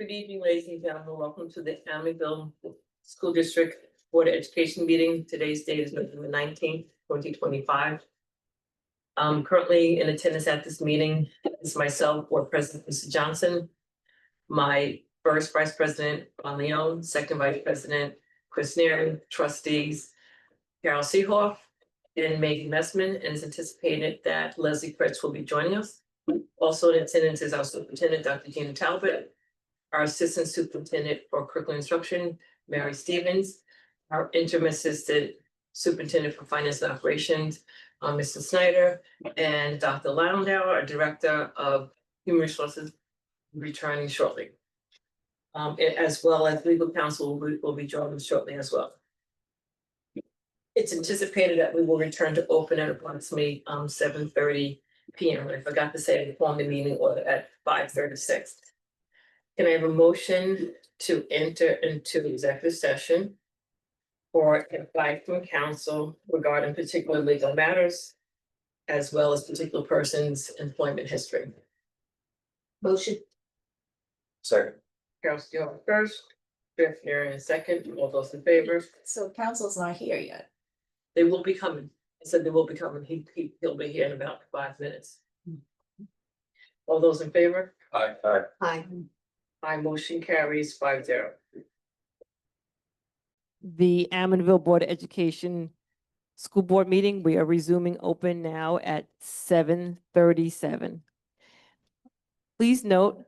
Good evening, ladies and gentlemen. Welcome to the Amityville School District Board of Education meeting. Today's date is November 19th, 2025. Currently in attendance at this meeting is myself, Board President Mr. Johnson, my first Vice President Ron Leone, second Vice President Chris Neary, trustees Carol Seehoff and Megan Messman, and it's anticipated that Leslie Fritz will be joining us. Also in attendance is our Superintendent, Dr. Gina Talbot, our Assistant Superintendent for Curriculum Instruction, Mary Stevens, our Interim Assistant Superintendent for Finance and Operations, Mr. Snyder, and Dr. Landau, our Director of Human Resources, returning shortly. As well as legal counsel will be joining us shortly as well. It's anticipated that we will return to open at approximately 7:30 p.m. I forgot to say I formed the meeting order at 5:36. Can I have a motion to enter into executive session for advice from counsel regarding particular legal matters, as well as particular person's employment history? Motion. Second. Carol Steele first, Jeff Neary in second. All those in favor? So council's not here yet. They will be coming. I said they will be coming. He'll be here in about 5 minutes. All those in favor? Aye. Aye. My motion carries 5-0. The Amityville Board of Education School Board meeting, we are resuming open now at 7:37. Please note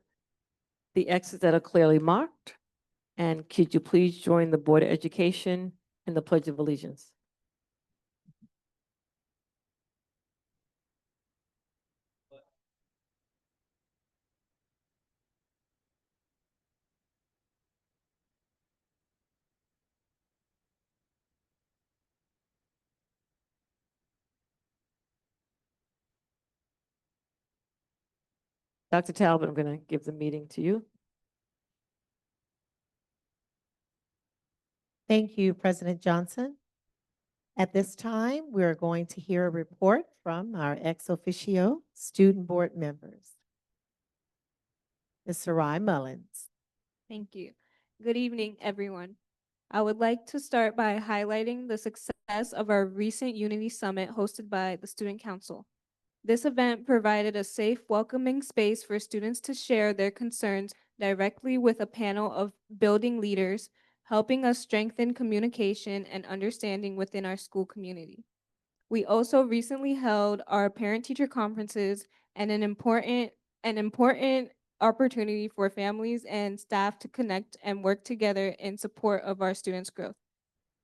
the exits that are clearly marked. And could you please join the Board of Education in the Pledge of Allegiance? Dr. Talbot, I'm going to give the meeting to you. Thank you, President Johnson. At this time, we are going to hear a report from our ex officio student board members. Ms. Sarai Mullins. Thank you. Good evening, everyone. I would like to start by highlighting the success of our recent Unity Summit hosted by the Student Council. This event provided a safe, welcoming space for students to share their concerns directly with a panel of building leaders, helping us strengthen communication and understanding within our school community. We also recently held our parent-teacher conferences and an important opportunity for families and staff to connect and work together in support of our students' growth.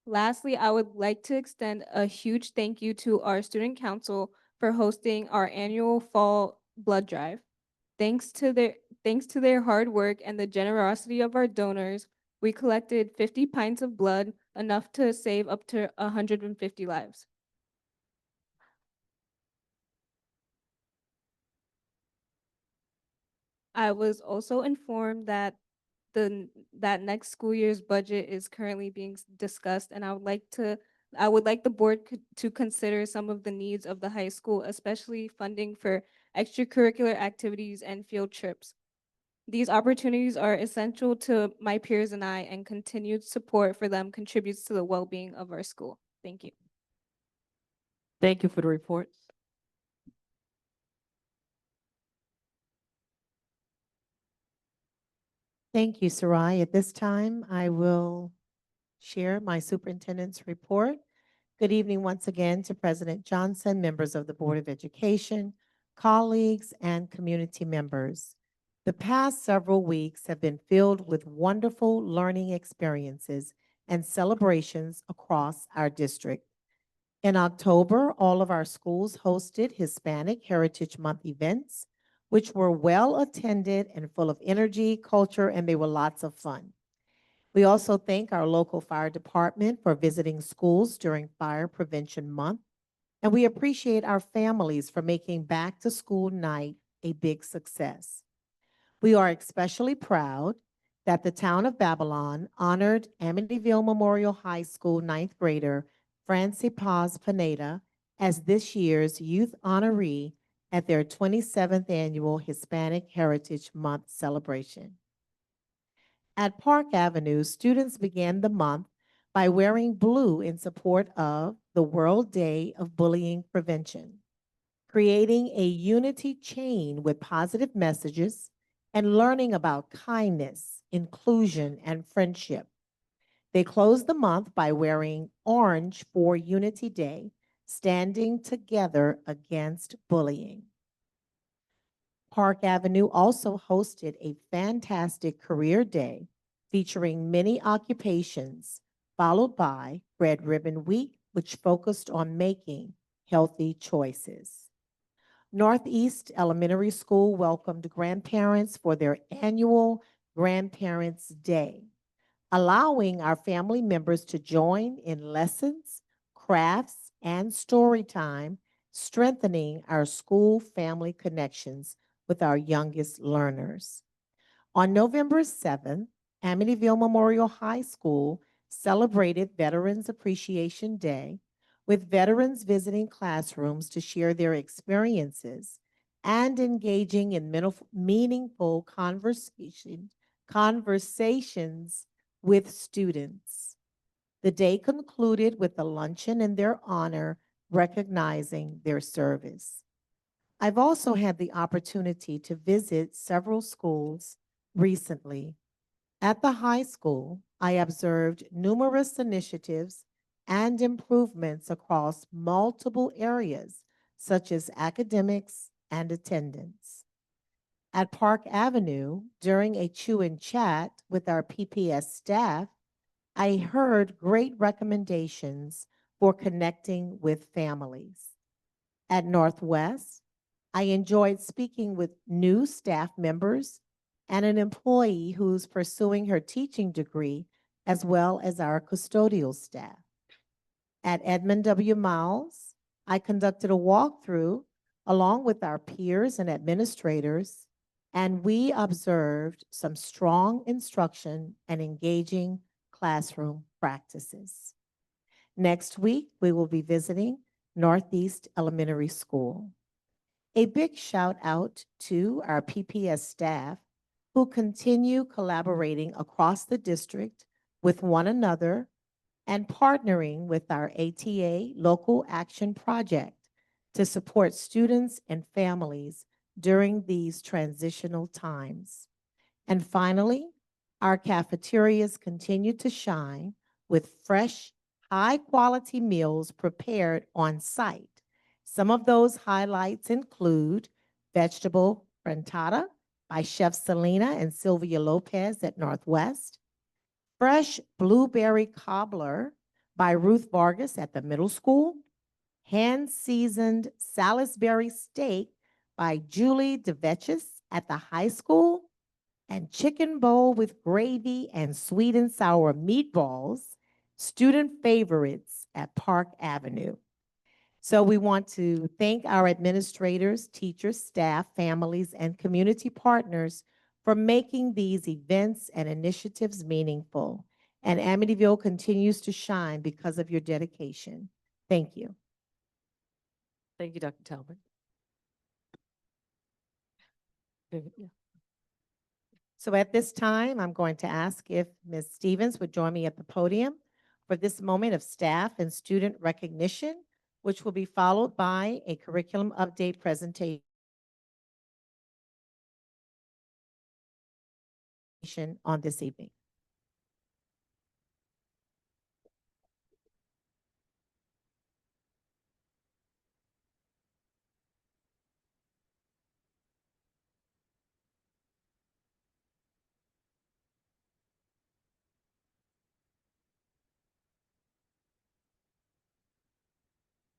Lastly, I would like to extend a huge thank you to our Student Council for hosting our annual fall blood drive. Thanks to their hard work and the generosity of our donors, we collected 50 pints of blood, enough to save up to 150 lives. I was also informed that that next school year's budget is currently being discussed, and I would like the board to consider some of the needs of the high school, especially funding for extracurricular activities and field trips. These opportunities are essential to my peers and I, and continued support for them contributes to the well-being of our school. Thank you. Thank you for the reports. Thank you, Sarai. At this time, I will share my superintendent's report. Good evening once again to President Johnson, members of the Board of Education, colleagues, and community members. The past several weeks have been filled with wonderful learning experiences and celebrations across our district. In October, all of our schools hosted Hispanic Heritage Month events, which were well attended and full of energy, culture, and they were lots of fun. We also thank our local fire department for visiting schools during Fire Prevention Month, and we appreciate our families for making Back to School Night a big success. We are especially proud that the town of Babylon honored Amityville Memorial High School ninth grader Francie Paz Pineda as this year's youth honoree at their 27th annual Hispanic Heritage Month celebration. At Park Avenue, students began the month by wearing blue in support of the World Day of Bullying Prevention, creating a unity chain with positive messages and learning about kindness, inclusion, and friendship. They closed the month by wearing orange for Unity Day, standing together against bullying. Park Avenue also hosted a fantastic career day featuring many occupations, followed by Red Ribbon Week, which focused on making healthy choices. Northeast Elementary School welcomed grandparents for their annual Grandparents' Day, allowing our family members to join in lessons, crafts, and story time, strengthening our school family connections with our youngest learners. On November 7th, Amityville Memorial High School celebrated Veterans Appreciation Day with veterans visiting classrooms to share their experiences and engaging in meaningful conversations with students. The day concluded with a luncheon in their honor, recognizing their service. I've also had the opportunity to visit several schools recently. At the high school, I observed numerous initiatives and improvements across multiple areas, such as academics and attendance. At Park Avenue, during a chew and chat with our PPS staff, I heard great recommendations for connecting with families. At Northwest, I enjoyed speaking with new staff members and an employee who's pursuing her teaching degree, as well as our custodial staff. At Edmund W. Miles, I conducted a walkthrough along with our peers and administrators, and we observed some strong instruction and engaging classroom practices. Next week, we will be visiting Northeast Elementary School. A big shout out to our PPS staff who continue collaborating across the district with one another and partnering with our ATA Local Action Project to support students and families during these transitional times. And finally, our cafeterias continue to shine with fresh, high-quality meals prepared on site. Some of those highlights include vegetable frittata by Chef Selena and Sylvia Lopez at Northwest, fresh blueberry cobbler by Ruth Vargas at the middle school, hand-seasoned Salisbury steak by Julie DeVetchis at the high school, and chicken bowl with gravy and sweet and sour meatballs, student favorites at Park Avenue. So we want to thank our administrators, teachers, staff, families, and community partners for making these events and initiatives meaningful. And Amityville continues to shine because of your dedication. Thank you. Thank you, Dr. Talbot. Yeah. So at this time, I'm going to ask if Ms. Stevens would join me at the podium for this moment of staff and student recognition, which will be followed by a curriculum update presentation on this evening.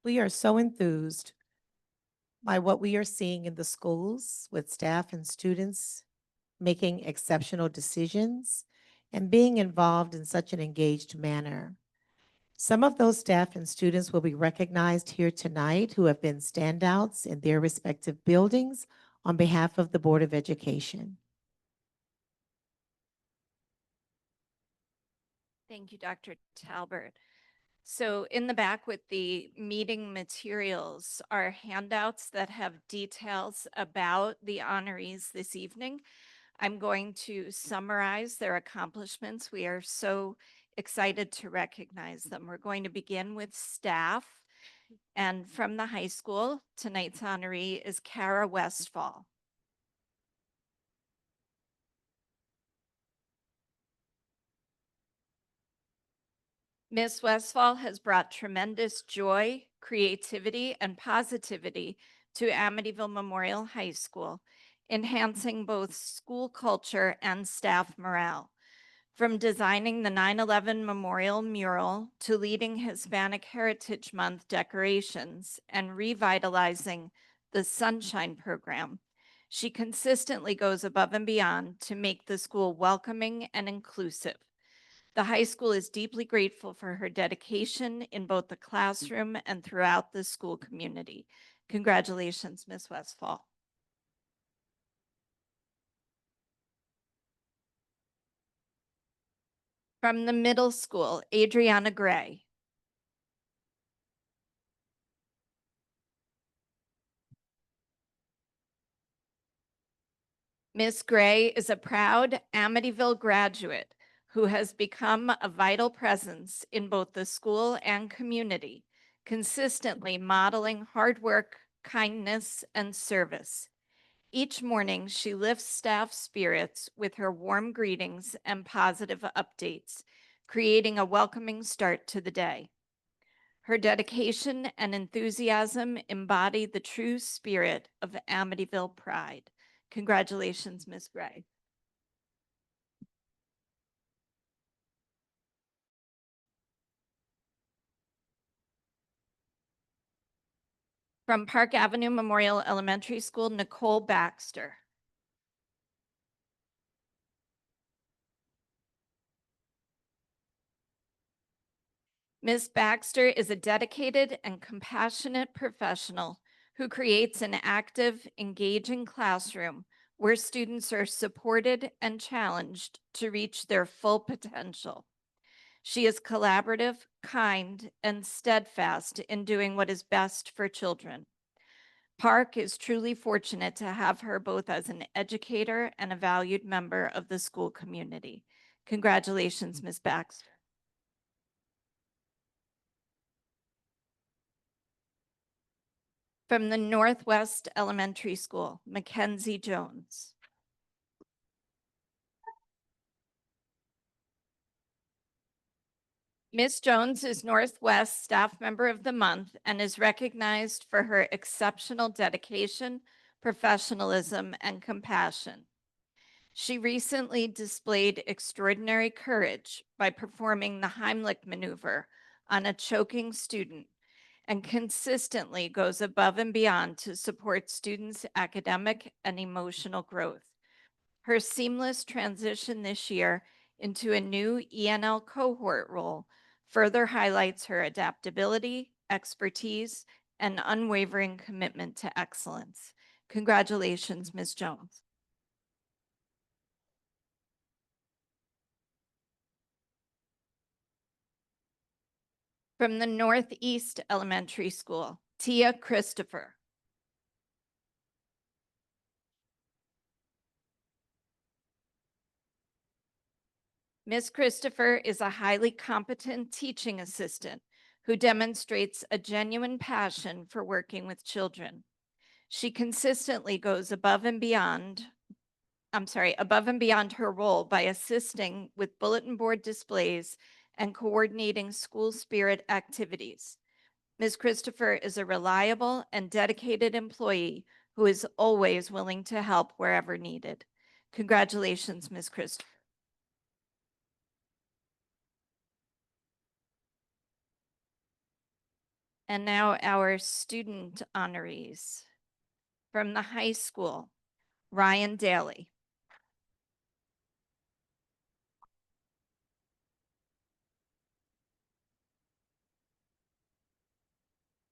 We are so enthused by what we are seeing in the schools with staff and students making exceptional decisions and being involved in such an engaged manner. Some of those staff and students will be recognized here tonight who have been standouts in their respective buildings on behalf of the Board of Education. Thank you, Dr. Talbert. So in the back with the meeting materials are handouts that have details about the honorees this evening. I'm going to summarize their accomplishments. We are so excited to recognize them. We're going to begin with staff. And from the high school, tonight's honoree is Kara Westfall. Miss Westfall has brought tremendous joy, creativity, and positivity to Amityville Memorial High School, enhancing both school culture and staff morale. From designing the 9/11 Memorial mural to leading Hispanic Heritage Month decorations and revitalizing the Sunshine Program, she consistently goes above and beyond to make the school welcoming and inclusive. The high school is deeply grateful for her dedication in both the classroom and throughout the school community. Congratulations, Ms. Westfall. From the middle school, Adriana Gray. Miss Gray is a proud Amityville graduate who has become a vital presence in both the school and community, consistently modeling hard work, kindness, and service. Each morning, she lifts staff spirits with her warm greetings and positive updates, creating a welcoming start to the day. Her dedication and enthusiasm embody the true spirit of Amityville pride. Congratulations, Ms. Gray. From Park Avenue Memorial Elementary School, Nicole Baxter. Ms. Baxter is a dedicated and compassionate professional who creates an active, engaging classroom where students are supported and challenged to reach their full potential. She is collaborative, kind, and steadfast in doing what is best for children. Park is truly fortunate to have her both as an educator and a valued member of the school community. Congratulations, Ms. Baxter. From the Northwest Elementary School, Mackenzie Jones. Ms. Jones is Northwest Staff Member of the Month and is recognized for her exceptional dedication, professionalism, and compassion. She recently displayed extraordinary courage by performing the Heimlich maneuver on a choking student and consistently goes above and beyond to support students' academic and emotional growth. Her seamless transition this year into a new ENL cohort role further highlights her adaptability, expertise, and unwavering commitment to excellence. Congratulations, Ms. Jones. From the Northeast Elementary School, Tia Christopher. Ms. Christopher is a highly competent teaching assistant who demonstrates a genuine passion for working with children. She consistently goes above and beyond her role by assisting with bulletin board displays and coordinating school spirit activities. Ms. Christopher is a reliable and dedicated employee who is always willing to help wherever needed. Congratulations, Ms. Christopher. And now our student honorees. From the high school, Ryan Daly.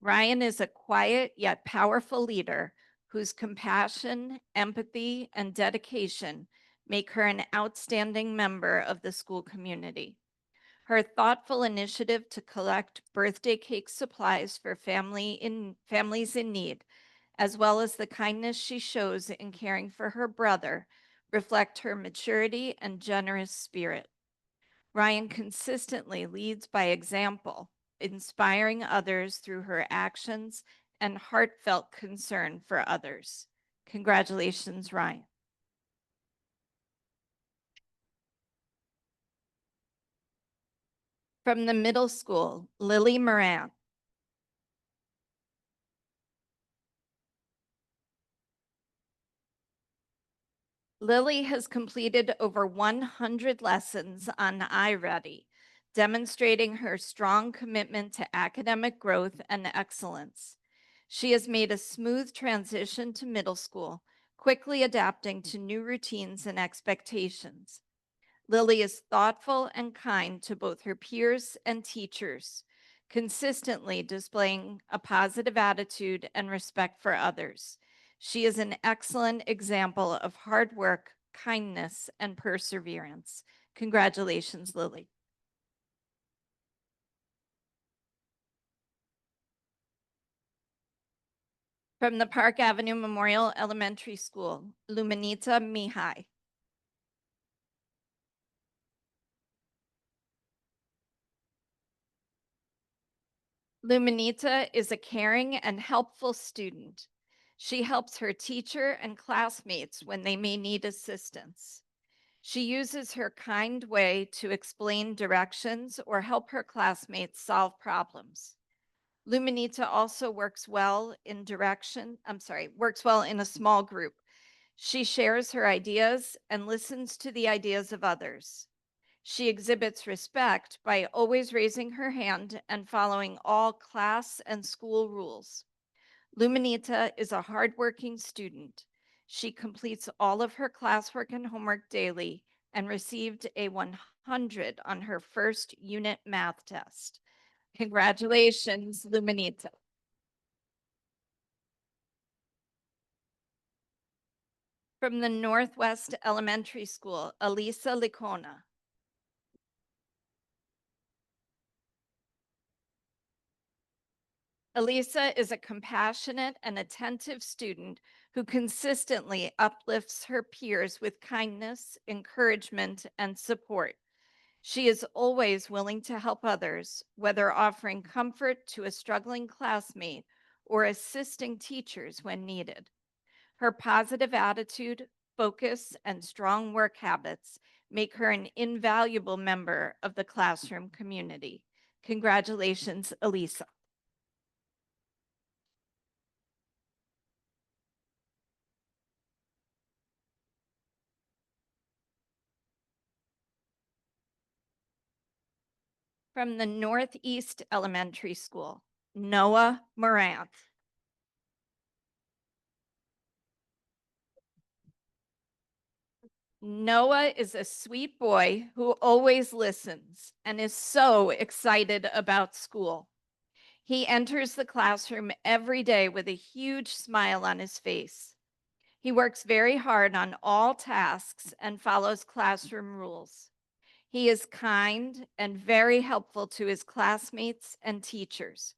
Ryan is a quiet yet powerful leader whose compassion, empathy, and dedication make her an outstanding member of the school community. Her thoughtful initiative to collect birthday cake supplies for families in need, as well as the kindness she shows in caring for her brother, reflect her maturity and generous spirit. Ryan consistently leads by example, inspiring others through her actions and heartfelt concern for others. Congratulations, Ryan. From the middle school, Lily Moran. Lily has completed over 100 lessons on iReady, demonstrating her strong commitment to academic growth and excellence. She has made a smooth transition to middle school, quickly adapting to new routines and expectations. Lily is thoughtful and kind to both her peers and teachers, consistently displaying a positive attitude and respect for others. She is an excellent example of hard work, kindness, and perseverance. Congratulations, Lily. From the Park Avenue Memorial Elementary School, Luminita Mihai. Luminita is a caring and helpful student. She helps her teacher and classmates when they may need assistance. She uses her kind way to explain directions or help her classmates solve problems. Luminita also works well in a small group. She shares her ideas and listens to the ideas of others. She exhibits respect by always raising her hand and following all class and school rules. Luminita is a hardworking student. She completes all of her classwork and homework daily and received a 100 on her first unit math test. Congratulations, Luminita. From the Northwest Elementary School, Elisa Licona. Elisa is a compassionate and attentive student who consistently uplifts her peers with kindness, encouragement, and support. She is always willing to help others, whether offering comfort to a struggling classmate or assisting teachers when needed. Her positive attitude, focus, and strong work habits make her an invaluable member of the classroom community. Congratulations, Elisa. From the Northeast Elementary School, Noah Morant. Noah is a sweet boy who always listens and is so excited about school. He enters the classroom every day with a huge smile on his face. He works very hard on all tasks and follows classroom rules. He is kind and very helpful to his classmates and teachers.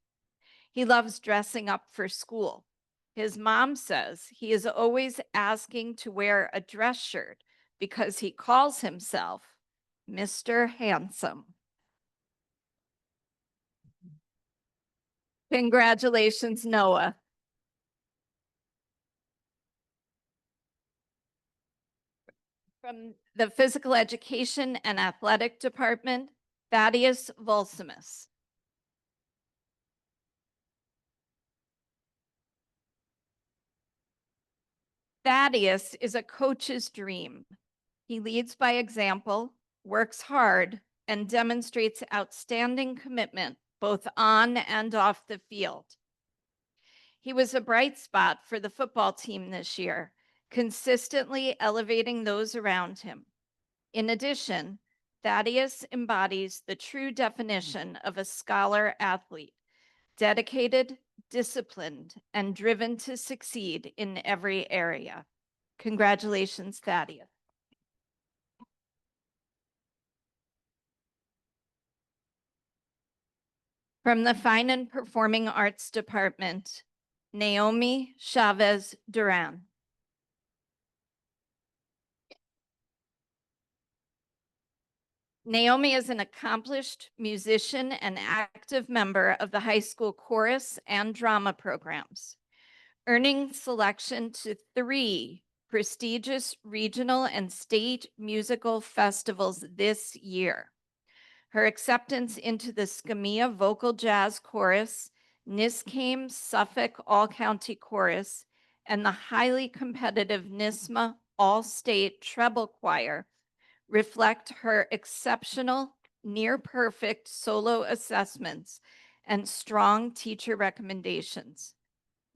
He loves dressing up for school. His mom says he is always asking to wear a dress shirt because he calls himself Mr. Handsome. Congratulations, Noah. From the Physical Education and Athletic Department, Thaddeus Volsimus. Thaddeus is a coach's dream. He leads by example, works hard, and demonstrates outstanding commitment both on and off the field. He was a bright spot for the football team this year, consistently elevating those around him. In addition, Thaddeus embodies the true definition of a scholar athlete, dedicated, disciplined, and driven to succeed in every area. Congratulations, Thaddeus. From the Fine and Performing Arts Department, Naomi Chavez Duran. Naomi is an accomplished musician and active member of the high school chorus and drama programs, earning selection to 3 prestigious regional and state musical festivals this year. Her acceptance into the Skamia Vocal Jazz Chorus, Niskayne Suffolk All-County Chorus, and the highly competitive NISMA All-State Treble Choir reflect her exceptional, near-perfect solo assessments and strong teacher recommendations.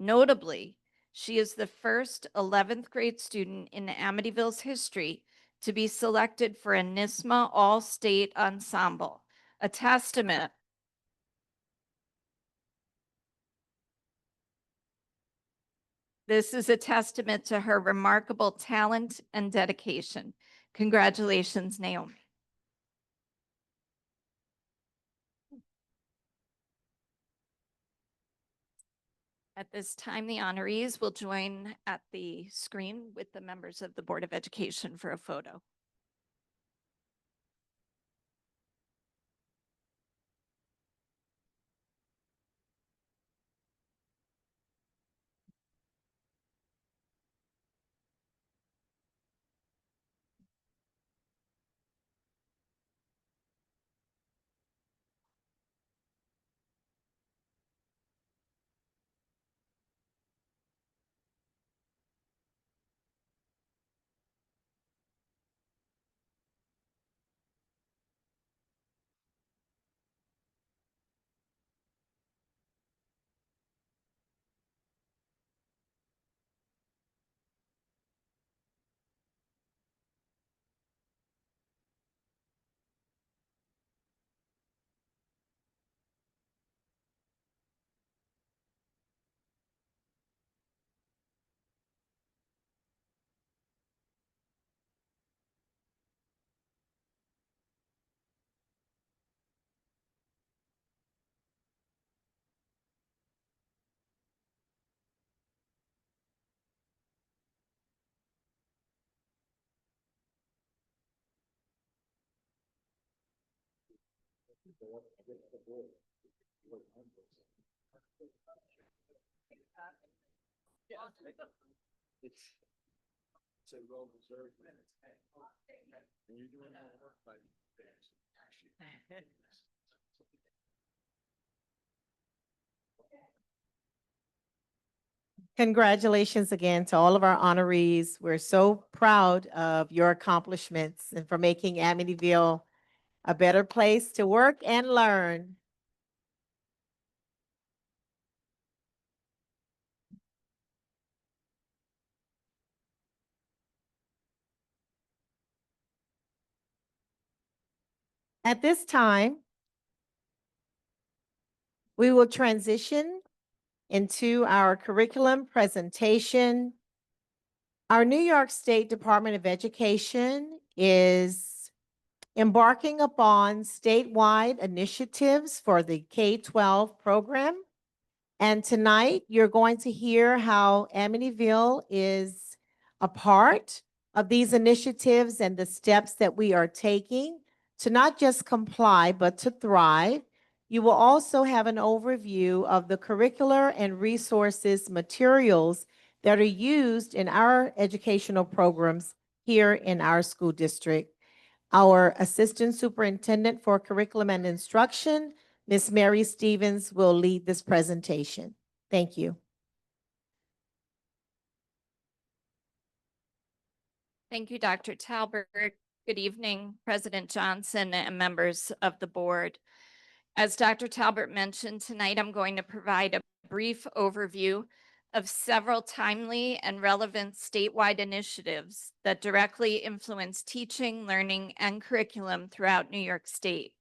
Notably, she is the first 11th grade student in Amityville's history to be selected for a NISMA All-State Ensemble, a testament This is a testament to her remarkable talent and dedication. Congratulations, Naomi. At this time, the honorees will join at the screen with the members of the Board of Education for a photo. Congratulations again to all of our honorees. We're so proud of your accomplishments and for making Amityville a better place to work and learn. At this time, we will transition into our curriculum presentation. Our New York State Department of Education is embarking upon statewide initiatives for the K-12 program. And tonight, you're going to hear how Amityville is a part of these initiatives and the steps that we are taking to not just comply, but to thrive. You will also have an overview of the curricular and resources materials that are used in our educational programs here in our school district. Our Assistant Superintendent for Curriculum and Instruction, Ms. Mary Stevens, will lead this presentation. Thank you. Thank you, Dr. Talbert. Good evening, President Johnson and members of the board. As Dr. Talbert mentioned, tonight I'm going to provide a brief overview of several timely and relevant statewide initiatives that directly influence teaching, learning, and curriculum throughout New York State.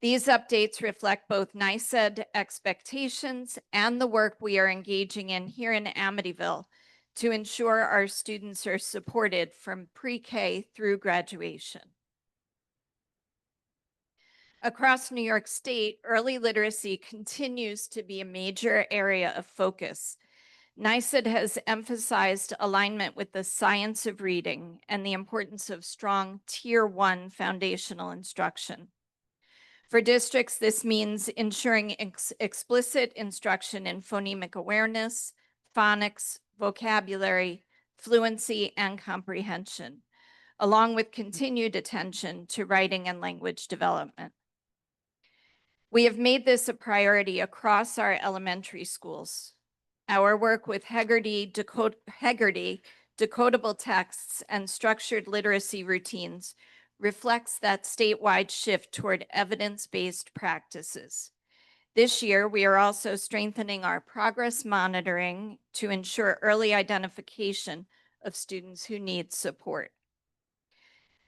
These updates reflect both NYSED expectations and the work we are engaging in here in Amityville to ensure our students are supported from pre-K through graduation. Across New York State, early literacy continues to be a major area of focus. NICED has emphasized alignment with the science of reading and the importance of strong Tier 1 foundational instruction. For districts, this means ensuring explicit instruction in phonemic awareness, phonics, vocabulary, fluency, and comprehension, along with continued attention to writing and language development. We have made this a priority across our elementary schools. Our work with Hegarty, decodable texts, and structured literacy routines reflects that statewide shift toward evidence-based practices. This year, we are also strengthening our progress monitoring to ensure early identification of students who need support.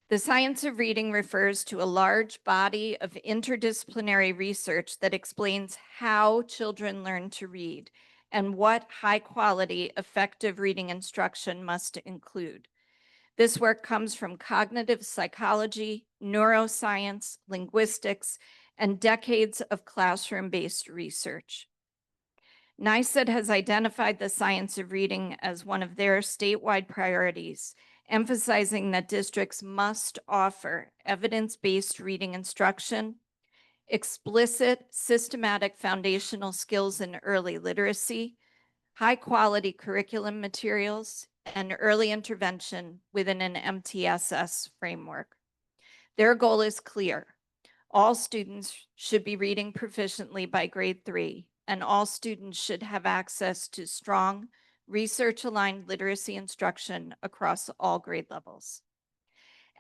The science of reading refers to a large body of interdisciplinary research that explains how children learn to read and what high-quality, effective reading instruction must include. This work comes from cognitive psychology, neuroscience, linguistics, and decades of classroom-based research. NICED has identified the science of reading as one of their statewide priorities, emphasizing that districts must offer evidence-based reading instruction, explicit systematic foundational skills in early literacy, high-quality curriculum materials, and early intervention within an MTSS framework. Their goal is clear. All students should be reading proficiently by grade 3, and all students should have access to strong, research-aligned literacy instruction across all grade levels.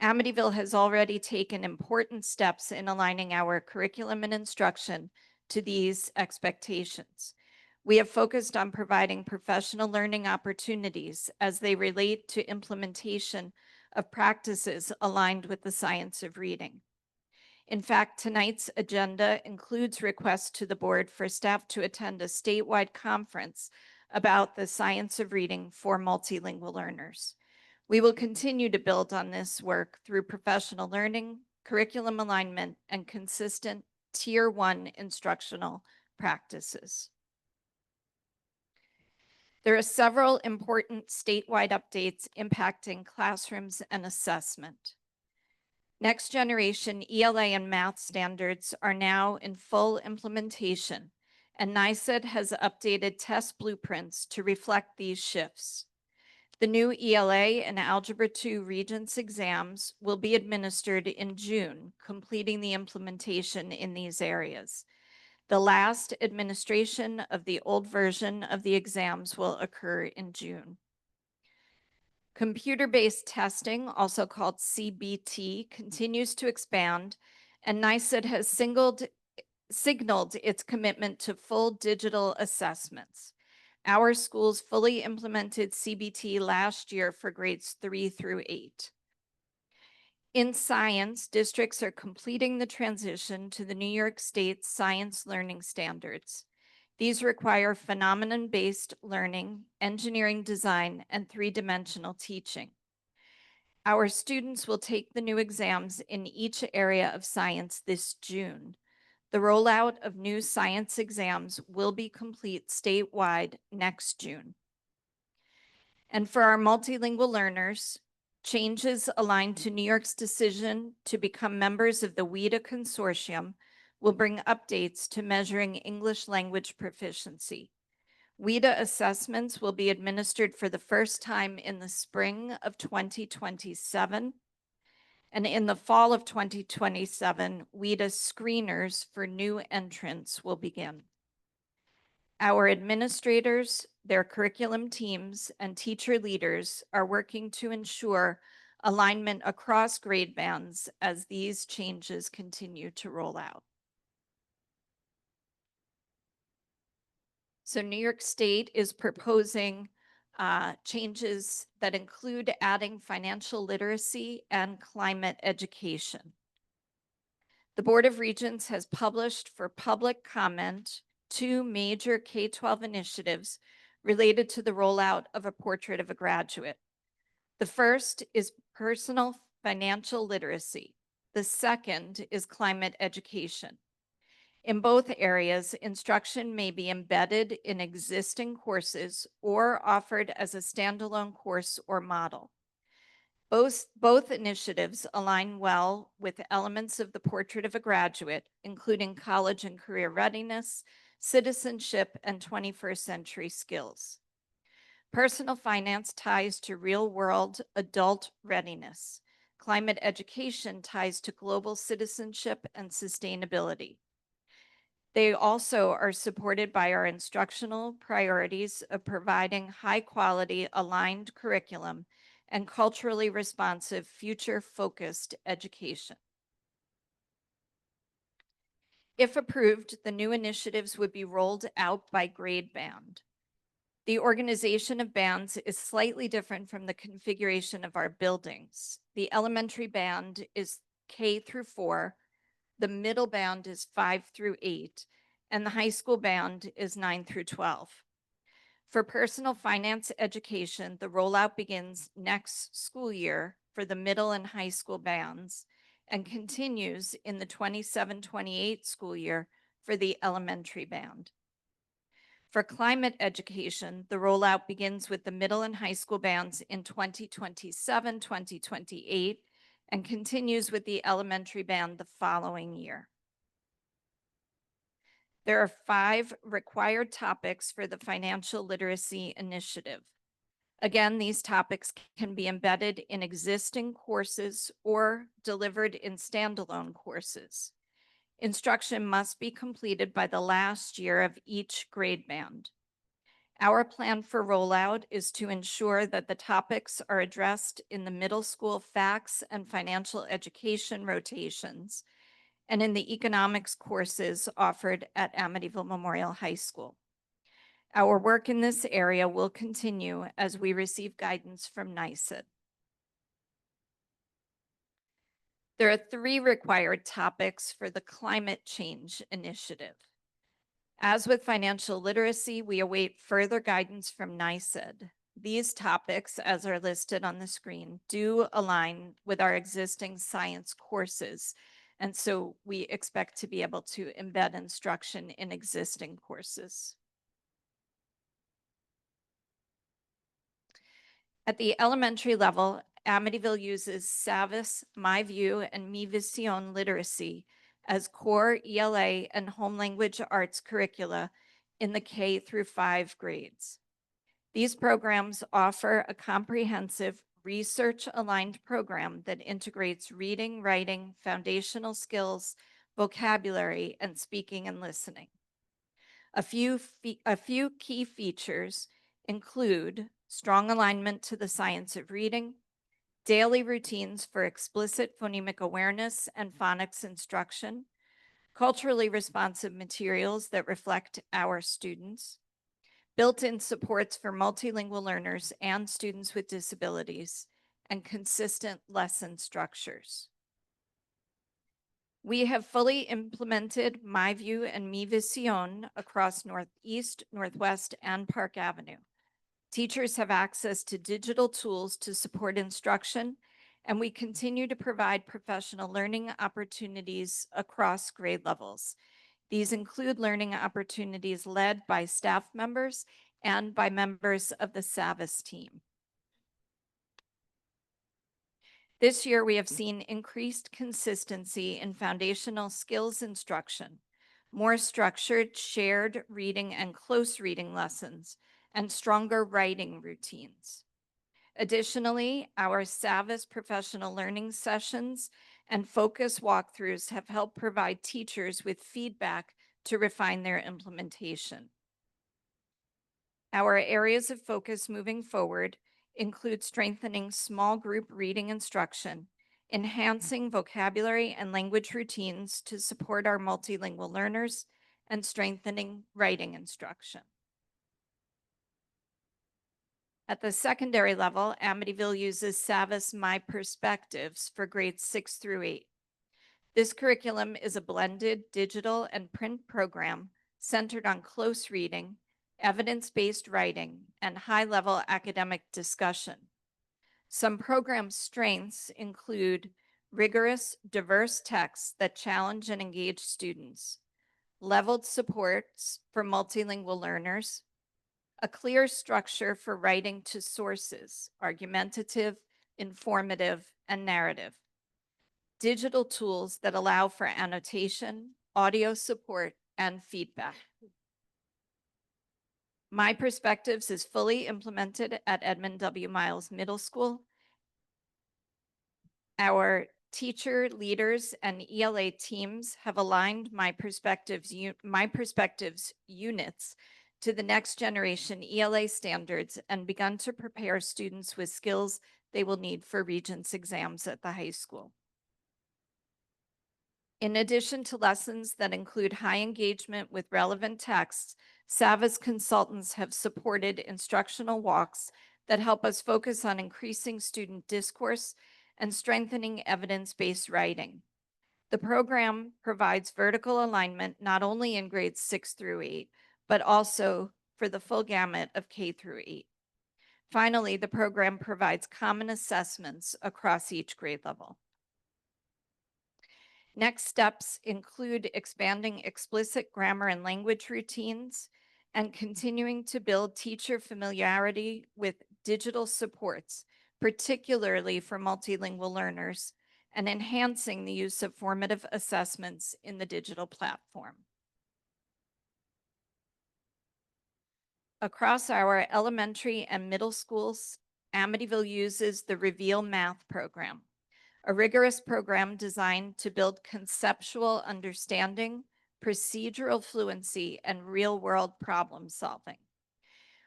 Amityville has already taken important steps in aligning our curriculum and instruction to these expectations. We have focused on providing professional learning opportunities as they relate to implementation of practices aligned with the science of reading. In fact, tonight's agenda includes requests to the board for staff to attend a statewide conference about the science of reading for multilingual learners. We will continue to build on this work through professional learning, curriculum alignment, and consistent Tier 1 instructional practices. There are several important statewide updates impacting classrooms and assessment. Next generation ELA and math standards are now in full implementation, and NICED has updated test blueprints to reflect these shifts. The new ELA and Algebra 2 Regents exams will be administered in June, completing the implementation in these areas. The last administration of the old version of the exams will occur in June. Computer-based testing, also called CBT, continues to expand, and NICED has signaled its commitment to full digital assessments. Our schools fully implemented CBT last year for grades 3 through 8. In science, districts are completing the transition to the New York State Science Learning Standards. These require phenomenon-based learning, engineering design, and three-dimensional teaching. Our students will take the new exams in each area of science this June. The rollout of new science exams will be complete statewide next June. And for our multilingual learners, changes aligned to New York's decision to become members of the WIDA consortium will bring updates to measuring English language proficiency. WIDA assessments will be administered for the first time in the spring of 2027. And in the fall of 2027, WIDA screeners for new entrants will begin. Our administrators, their curriculum teams, and teacher leaders are working to ensure alignment across grade bands as these changes continue to roll out. So New York State is proposing changes that include adding financial literacy and climate education. The Board of Regents has published for public comment 2 major K-12 initiatives related to the rollout of a portrait of a graduate. The first is personal financial literacy. The second is climate education. In both areas, instruction may be embedded in existing courses or offered as a standalone course or model. Both initiatives align well with elements of the portrait of a graduate, including college and career readiness, citizenship, and 21st century skills. Personal finance ties to real-world adult readiness. Climate education ties to global citizenship and sustainability. They also are supported by our instructional priorities of providing high-quality, aligned curriculum and culturally responsive, future-focused education. If approved, the new initiatives would be rolled out by grade band. The organization of bands is slightly different from the configuration of our buildings. The elementary band is K through 4, the middle band is 5 through 8, and the high school band is 9 through 12. For personal finance education, the rollout begins next school year for the middle and high school bands and continues in the 27-28 school year for the elementary band. For climate education, the rollout begins with the middle and high school bands in 2027-2028 and continues with the elementary band the following year. There are 5 required topics for the financial literacy initiative. Again, these topics can be embedded in existing courses or delivered in standalone courses. Instruction must be completed by the last year of each grade band. Our plan for rollout is to ensure that the topics are addressed in the middle school facts and financial education rotations and in the economics courses offered at Amityville Memorial High School. Our work in this area will continue as we receive guidance from NYSED. There are 3 required topics for the climate change initiative. As with financial literacy, we await further guidance from NYSED. These topics, as are listed on the screen, do align with our existing science courses, and so we expect to be able to embed instruction in existing courses. At the elementary level, Amityville uses Savvis, MyView, and Mi Visión literacy as core ELA and home language arts curricula in the K through 5 grades. These programs offer a comprehensive research-aligned program that integrates reading, writing, foundational skills, vocabulary, and speaking and listening. A few key features include strong alignment to the science of reading, daily routines for explicit phonemic awareness and phonics instruction, culturally responsive materials that reflect our students, built-in supports for multilingual learners and students with disabilities, and consistent lesson structures. We have fully implemented MyView and Mi Visión across Northeast, Northwest, and Park Avenue. Teachers have access to digital tools to support instruction, and we continue to provide professional learning opportunities across grade levels. These include learning opportunities led by staff members and by members of the Savvis team. This year, we have seen increased consistency in foundational skills instruction, more structured shared reading and close reading lessons, and stronger writing routines. Additionally, our Savvis professional learning sessions and focus walkthroughs have helped provide teachers with feedback to refine their implementation. Our areas of focus moving forward include strengthening small group reading instruction, enhancing vocabulary and language routines to support our multilingual learners, and strengthening writing instruction. At the secondary level, Amityville uses Savvis My Perspectives for grades 6 through 8. This curriculum is a blended digital and print program centered on close reading, evidence-based writing, and high-level academic discussion. Some program strengths include rigorous, diverse texts that challenge and engage students, leveled supports for multilingual learners, a clear structure for writing to sources, argumentative, informative, and narrative, digital tools that allow for annotation, audio support, and feedback. My Perspectives is fully implemented at Edmund W. Miles Middle School. Our teacher, leaders, and ELA teams have aligned My Perspectives units to the next generation ELA standards and begun to prepare students with skills they will need for Regents exams at the high school. In addition to lessons that include high engagement with relevant texts, SAVA's consultants have supported instructional walks that help us focus on increasing student discourse and strengthening evidence-based writing. The program provides vertical alignment not only in grades 6 through 8, but also for the full gamut of K through 8. Finally, the program provides common assessments across each grade level. Next steps include expanding explicit grammar and language routines and continuing to build teacher familiarity with digital supports, particularly for multilingual learners, and enhancing the use of formative assessments in the digital platform. Across our elementary and middle schools, Amityville uses the Reveal Math program, a rigorous program designed to build conceptual understanding, procedural fluency, and real-world problem solving.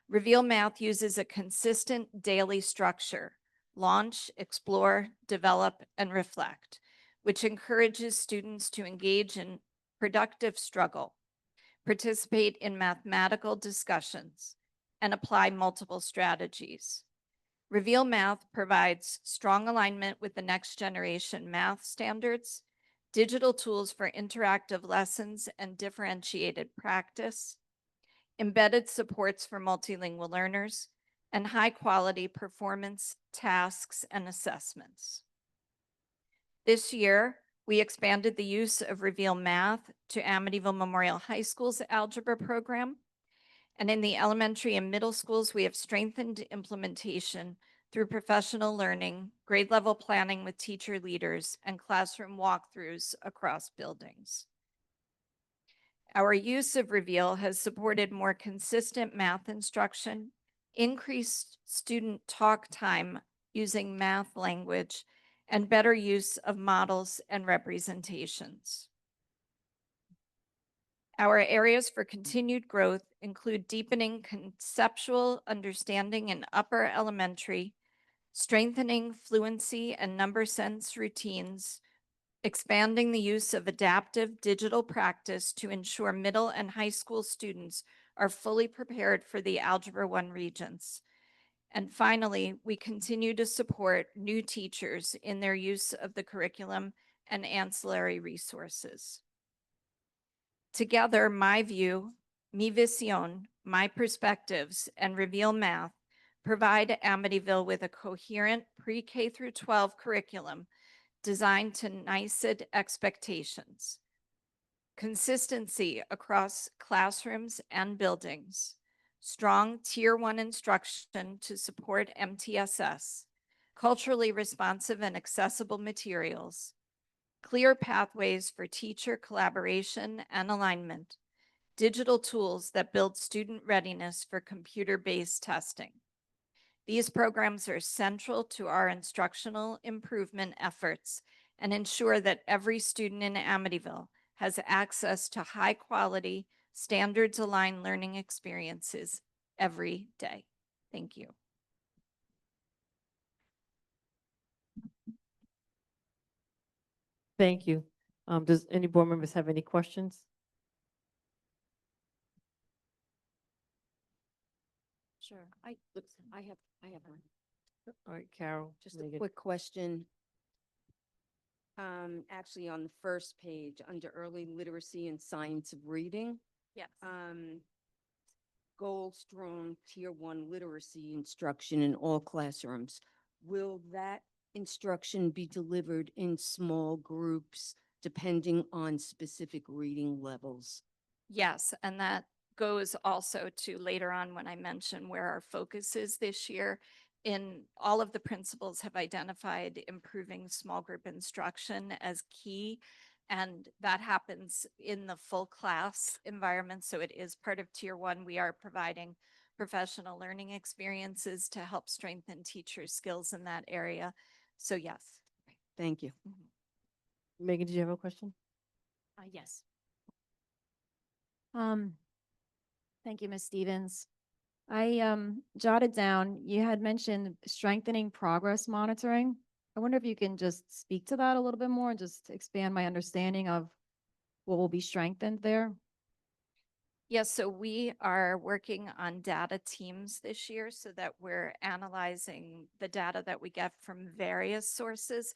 Reveal Math uses a consistent daily structure: launch, explore, develop, and reflect, which encourages students to engage in productive struggle, participate in mathematical discussions, and apply multiple strategies. Reveal Math provides strong alignment with the next generation math standards, digital tools for interactive lessons and differentiated practice, embedded supports for multilingual learners, and high-quality performance tasks and assessments. This year, we expanded the use of Reveal Math to Amityville Memorial High School's algebra program. And in the elementary and middle schools, we have strengthened implementation through professional learning, grade level planning with teacher leaders, and classroom walkthroughs across buildings. Our use of Reveal has supported more consistent math instruction, increased student talk time using math language, and better use of models and representations. Our areas for continued growth include deepening conceptual understanding in upper elementary, strengthening fluency and number sense routines, expanding the use of adaptive digital practice to ensure middle and high school students are fully prepared for the Algebra 1 Regents. And finally, we continue to support new teachers in their use of the curriculum and ancillary resources. Together, My View, Mi Visión, My Perspectives, and Reveal Math provide Amityville with a coherent pre-K through 12 curriculum designed to NICED expectations, consistency across classrooms and buildings, strong Tier 1 instruction to support MTSS, culturally responsive and accessible materials, clear pathways for teacher collaboration and alignment, digital tools that build student readiness for computer-based testing. These programs are central to our instructional improvement efforts and ensure that every student in Amityville has access to high-quality, standards-aligned learning experiences every day. Thank you. Thank you. Does any board members have any questions? Sure. I have one. All right, Carol. Just a Megan. quick question. Actually on the first page, under early literacy and science of reading, Yes. goal strong Tier 1 literacy instruction in all classrooms. Will that instruction be delivered in small groups depending on specific reading levels? Yes, and that goes also to later on when I mention where our focus is this year. In all of the principals have identified improving small group instruction as key. And that happens in the full class environment. So it is part of tier one. We are providing professional learning experiences to help strengthen teacher skills in that area. So yes. Thank you. Megan, did you have a question? Yes. Thank you, Ms. Stevens. I jotted down, you had mentioned strengthening progress monitoring. I wonder if you can just speak to that a little bit more, and just expand my understanding of what will be strengthened there. Yes, so we are working on data teams this year so that we're analyzing the data that we get from various sources.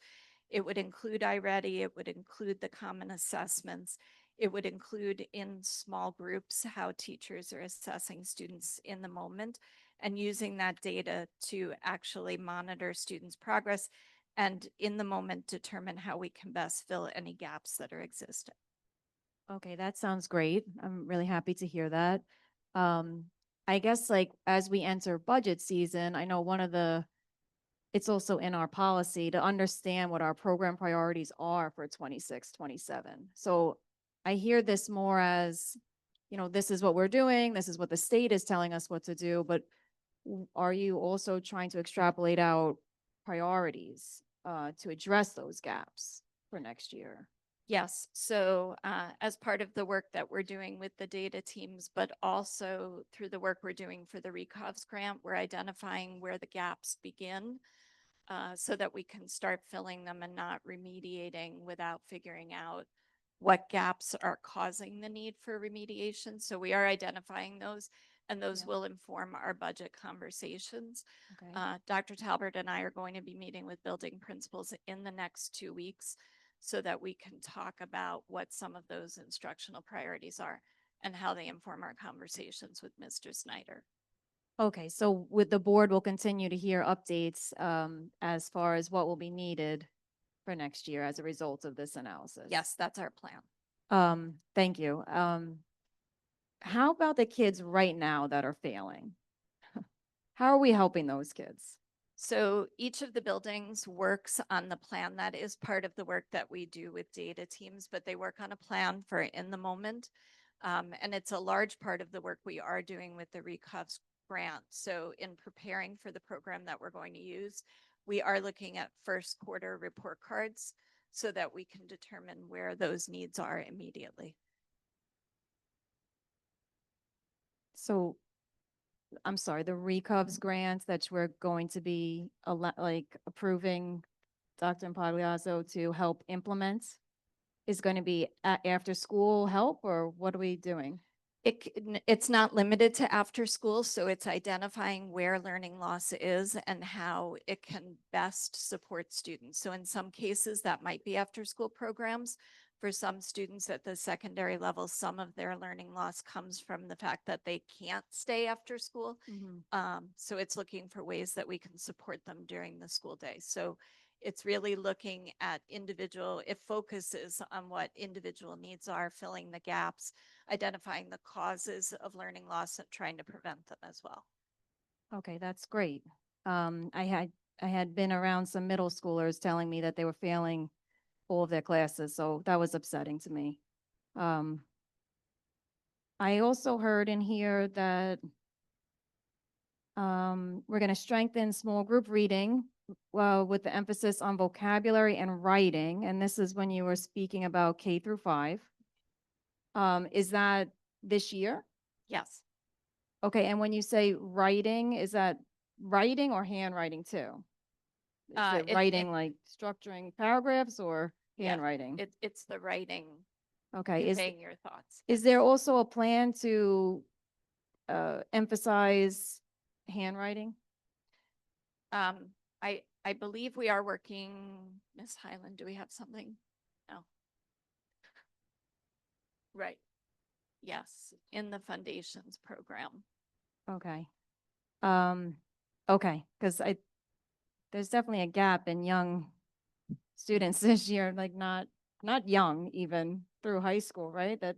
It would include iReady, it would include the common assessments, it would include in small groups how teachers are assessing students in the moment, and using that data to actually monitor students' progress and in the moment determine how we can best fill any gaps that are existing. Okay, that sounds great. I'm really happy to hear that. I guess like as we enter budget season, I know it's also in our policy to understand what our program priorities are for 26, 27. So I hear this more as, this is what we're doing, this is what the state is telling us what to do, but are you also trying to extrapolate out priorities to address those gaps for next year? Yes, so as part of the work that we're doing with the data teams, but also through the work we're doing for the RECOVS grant, we're identifying where the gaps begin so that we can start filling them and not remediating without figuring out what gaps are causing the need for remediation. So we are identifying those, and those will inform our budget conversations. Okay. Dr. Talbert and I are going to be meeting with building principals in the next 2 weeks so that we can talk about what some of those instructional priorities are and how they inform our conversations with Mr. Snyder. Okay, so with the board, we'll continue to hear updates as far as what will be needed for next year as a result of this analysis. Yes, that's our plan. Thank you. How about the kids right now that are failing? How are we helping those kids? So each of the buildings works on the plan. That is part of the work that we do with data teams, but they work on a plan for in the moment. And it's a large part of the work we are doing with the RECOVS grant. So in preparing for the program that we're going to use, we are looking at first quarter report cards so that we can determine where those needs are immediately. So I'm sorry, the RECOVS grants that we're going to be approving Dr. Impagliazzo to help implement is going to be after school help, or what are we doing? It's not limited to after school, so it's identifying where learning loss is and how it can best support students. So in some cases, that might be after school programs. For some students at the secondary level, some of their learning loss comes from the fact that they can't stay after school. So it's looking for ways that we can support them during the school day. So it's really looking at it focuses on what individual needs are, filling the gaps, identifying the causes of learning loss and trying to prevent them as well. Okay, that's great. I had been around some middle schoolers telling me that they were failing all of their classes, so that was upsetting to me. I also heard in here that we're going to strengthen small group reading with the emphasis on vocabulary and writing, and this is when you were speaking about K through 5. Is that this year? Yes. Okay, and when you say writing, is that writing or handwriting too? Is it writing like structuring paragraphs or handwriting? It's the writing, Okay, conveying your thoughts. is there also a plan to emphasize handwriting? I believe we are working, Ms. Highland, do we have something? No. Right. Yes, in the foundations program. Okay. Okay, because there's definitely a gap in young students this year, like not young even through high school, right? That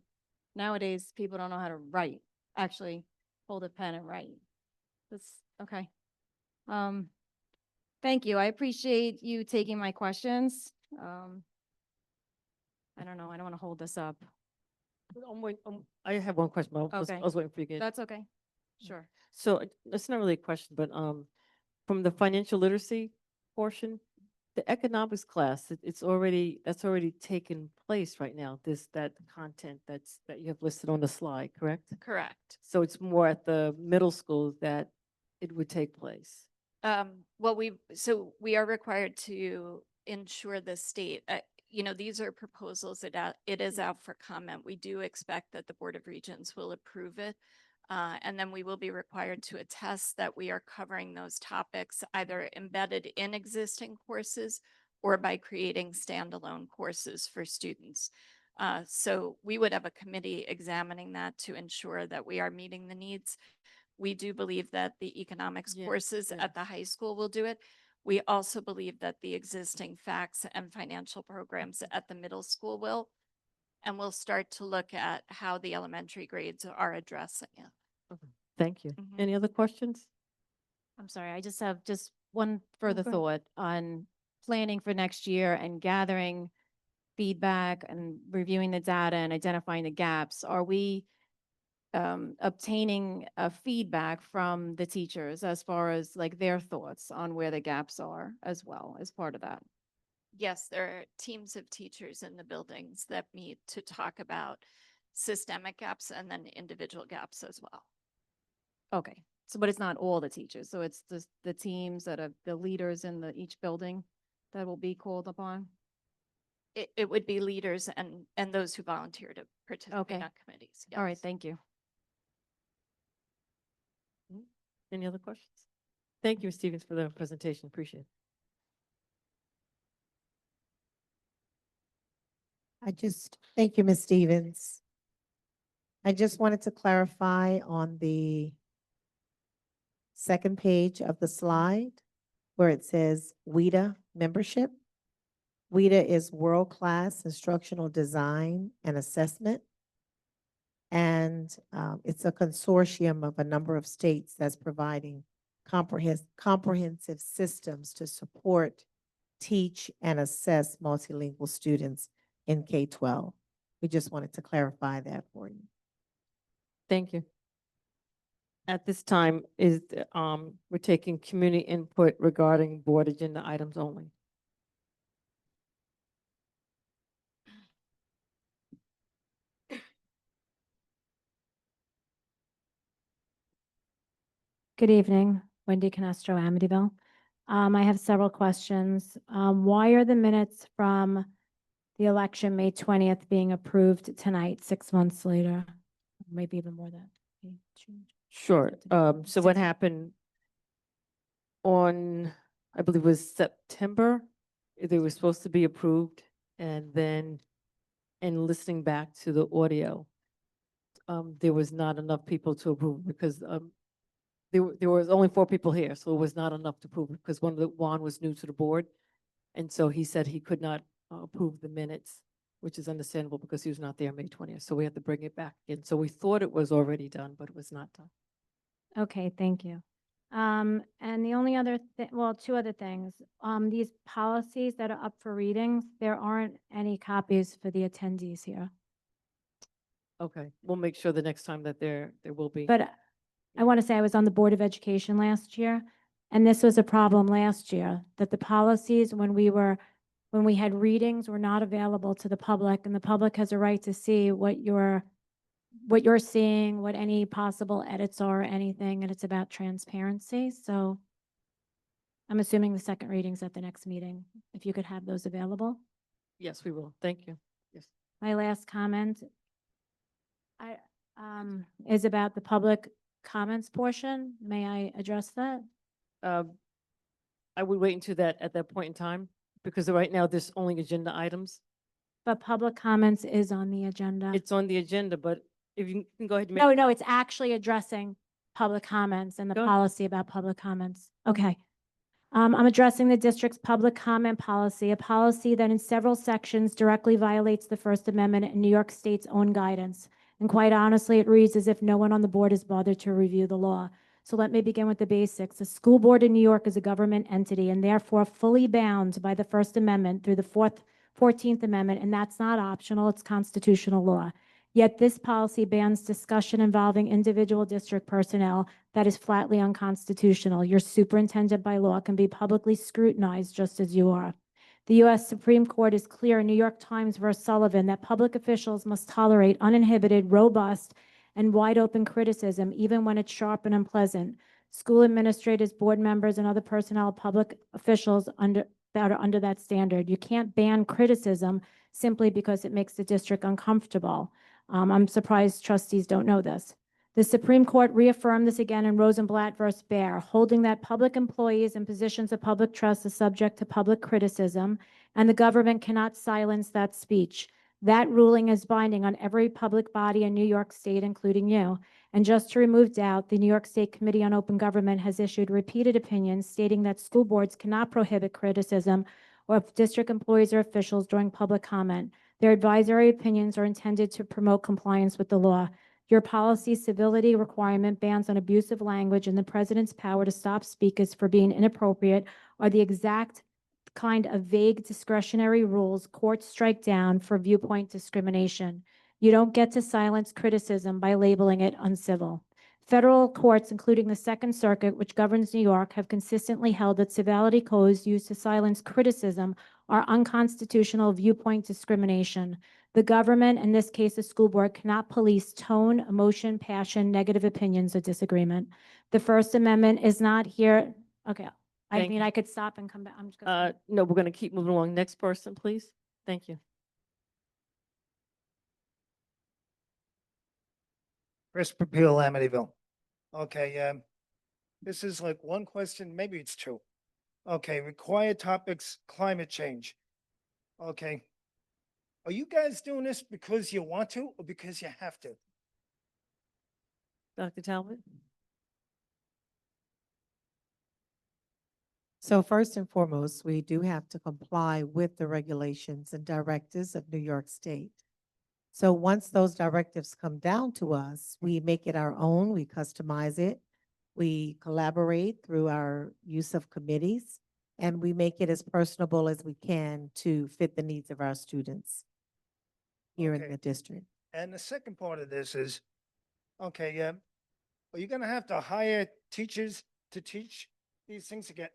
Nowadays, people don't know how to write, actually hold a pen and write. That's, okay. Thank you. I appreciate you taking my questions. I don't know, I don't want to hold this up. I have one question, but Okay. I was waiting for you to get. That's okay. Sure. So it's not really a question, but from the financial literacy portion, the economics class, that's already taken place right now. That content that you have listed on the slide, correct? Correct. So it's more at the middle school that it would take place. Well, we are required to ensure the state, these are proposals that it is out for comment. We do expect that the Board of Regents will approve it. And then we will be required to attest that we are covering those topics either embedded in existing courses or by creating standalone courses for students. So we would have a committee examining that to ensure that we are meeting the needs. We do believe that the economics courses at the high school will do it. We also believe that the existing facts and financial programs at the middle school will. And we'll start to look at how the elementary grades are addressing it. Thank you. Mhm. Any other questions? I'm sorry, I just have just one further go ahead. thought on planning for next year and gathering feedback and reviewing the data and identifying the gaps. Are we obtaining feedback from the teachers as far as like their thoughts on where the gaps are as well as part of that? Yes, there are teams of teachers in the buildings that meet to talk about systemic gaps and then individual gaps as well. Okay, so but it's not all the teachers, so it's the teams that are the leaders in each building that will be called upon? It would be leaders and those who volunteer to participate Okay. on committees. All right, yes. thank you. Any other questions? Thank you, Ms. Stevens, for the presentation. Appreciate it. Thank you, Ms. Stevens. I just wanted to clarify on the second page of the slide where it says WIDA membership. WIDA is World-Class Instructional Design and Assessment. And it's a consortium of a number of states that's providing comprehensive systems to support, teach, and assess multilingual students in K-12. We just wanted to clarify that for you. Thank you. At this time, we're taking community input regarding board agenda items only. Good evening, Wendy Canestro, Amityville. I have several questions. Why are the minutes from the election, May 20th, being approved tonight, 6 months later? Maybe even more than. May, June, Sure. September, So what 6 happened on, I believe it was September, they were supposed to be approved, and then in listening back to the audio, there was not enough people to approve because there was only 4 people here, so it was not enough to approve because Juan was new to the board, and so he said he could not approve the minutes, which is understandable because he was not there May 20th. So we had to bring it back in. So we thought it was already done, but it was not done. Okay, thank you. And the only other well, 2 other things. These policies that are up for readings, there aren't any copies for the attendees here. Okay, we'll make sure the next time that there will be. But I want to say I was on the Board of Education last year, and this was a problem last year, that the policies, when we had readings, were not available to the public, and the public has a right to see what you're seeing, what any possible edits are, or anything, and it's about transparency. So I'm assuming the second readings at the next meeting, if you could have those available. Yes, we will. Thank you. Yes. My last comment is about the public comments portion. May I address that? I would wait until at that point in time, because right now there's only agenda items. But public comments is on the agenda. It's on the agenda, but if you can go ahead and make. No, it's actually addressing public comments and the Go ahead. policy about public comments. Okay. I'm addressing the district's public comment policy, a policy that in several sections directly violates the First Amendment and New York State's own guidance. And quite honestly, it reads as if no one on the board has bothered to review the law. So let me begin with the basics. The school board in New York is a government entity and therefore fully bound by the First Amendment through the 14th Amendment, and that's not optional, it's constitutional law. Yet this policy bans discussion involving individual district personnel that is flatly unconstitutional. Your superintendent by law can be publicly scrutinized just as you are. The U.S. Supreme Court is clear in New York Times versus Sullivan that public officials must tolerate uninhibited, robust, and wide-open criticism, even when it's sharp and unpleasant. School administrators, board members, and other personnel, public officials that are under that standard. You can't ban criticism simply because it makes the district uncomfortable. I'm surprised trustees don't know this. The Supreme Court reaffirmed this again in Rosenblatt versus Baer, holding that public employees in positions of public trust are subject to public criticism, and the government cannot silence that speech. That ruling is binding on every public body in New York State, including you. And just to remove doubt, the New York State Committee on Open Government has issued repeated opinions stating that school boards cannot prohibit criticism of district employees or officials during public comment. Their advisory opinions are intended to promote compliance with the law. Your policy civility requirement bans on abusive language and the president's power to stop speakers for being inappropriate are the exact kind of vague discretionary rules courts strike down for viewpoint discrimination. You don't get to silence criticism by labeling it uncivil. Federal courts, including the Second Circuit, which governs New York, have consistently held that civility codes used to silence criticism are unconstitutional viewpoint discrimination. The government, in this case the school board, cannot police tone, emotion, passion, negative opinions, or disagreement. The First Amendment is not here. Okay, Thank you. I could stop and come back. I'm just gonna. No, we're going to keep moving along. Next person, please. Thank you. Chris Papil, Amityville. Okay, this is like one question, maybe it's two. Okay, required topics, climate change. Okay. Are you guys doing this because you want to or because you have to? Dr. Talbot? So first and foremost, we do have to comply with the regulations and directives of New York State. So once those directives come down to us, we make it our own, we customize it, we collaborate through our use of committees, and we make it as personable as we can to fit the needs of our students here in Okay. the district. And the second part of this is, okay, are you gonna have to hire teachers to teach these things again?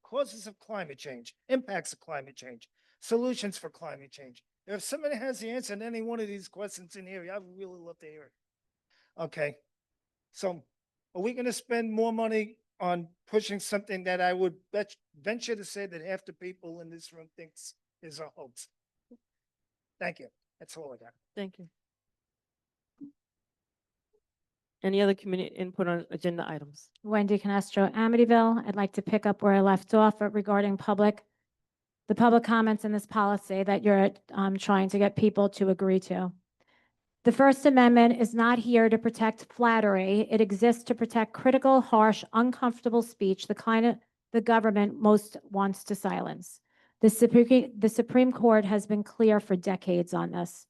Causes of climate change, impacts of climate change, solutions for climate change. If somebody has the answer to any one of these questions in here, I'd really love to hear it. Okay, so are we gonna spend more money on pushing something that I would venture to say that half the people in this room thinks is a hoax? Thank you. That's all I got. Thank you. Any other community input on agenda items? Wendy Canestro, Amityville. I'd like to pick up where I left off regarding the public comments in this policy that you're trying to get people to agree to. The First Amendment is not here to protect flattery. It exists to protect critical, harsh, uncomfortable speech, the kind of the government most wants to silence. The Supreme Court has been clear for decades on this.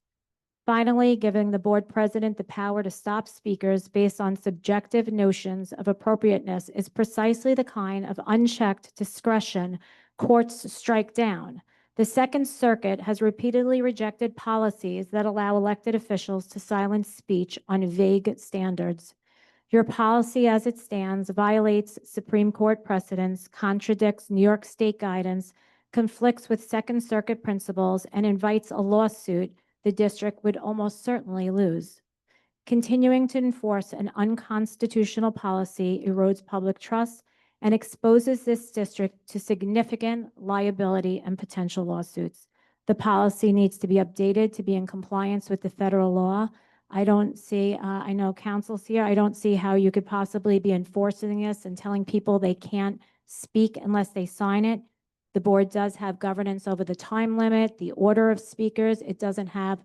Finally, giving the board president the power to stop speakers based on subjective notions of appropriateness is precisely the kind of unchecked discretion courts strike down. The Second Circuit has repeatedly rejected policies that allow elected officials to silence speech on vague standards. Your policy as it stands violates Supreme Court precedents, contradicts New York State guidance, conflicts with Second Circuit principles, and invites a lawsuit the district would almost certainly lose. Continuing to enforce an unconstitutional policy erodes public trust and exposes this district to significant liability and potential lawsuits. The policy needs to be updated to be in compliance with the federal law. I don't see, I know council's here, I don't see how you could possibly be enforcing this and telling people they can't speak unless they sign it. The board does have governance over the time limit, the order of speakers. It doesn't have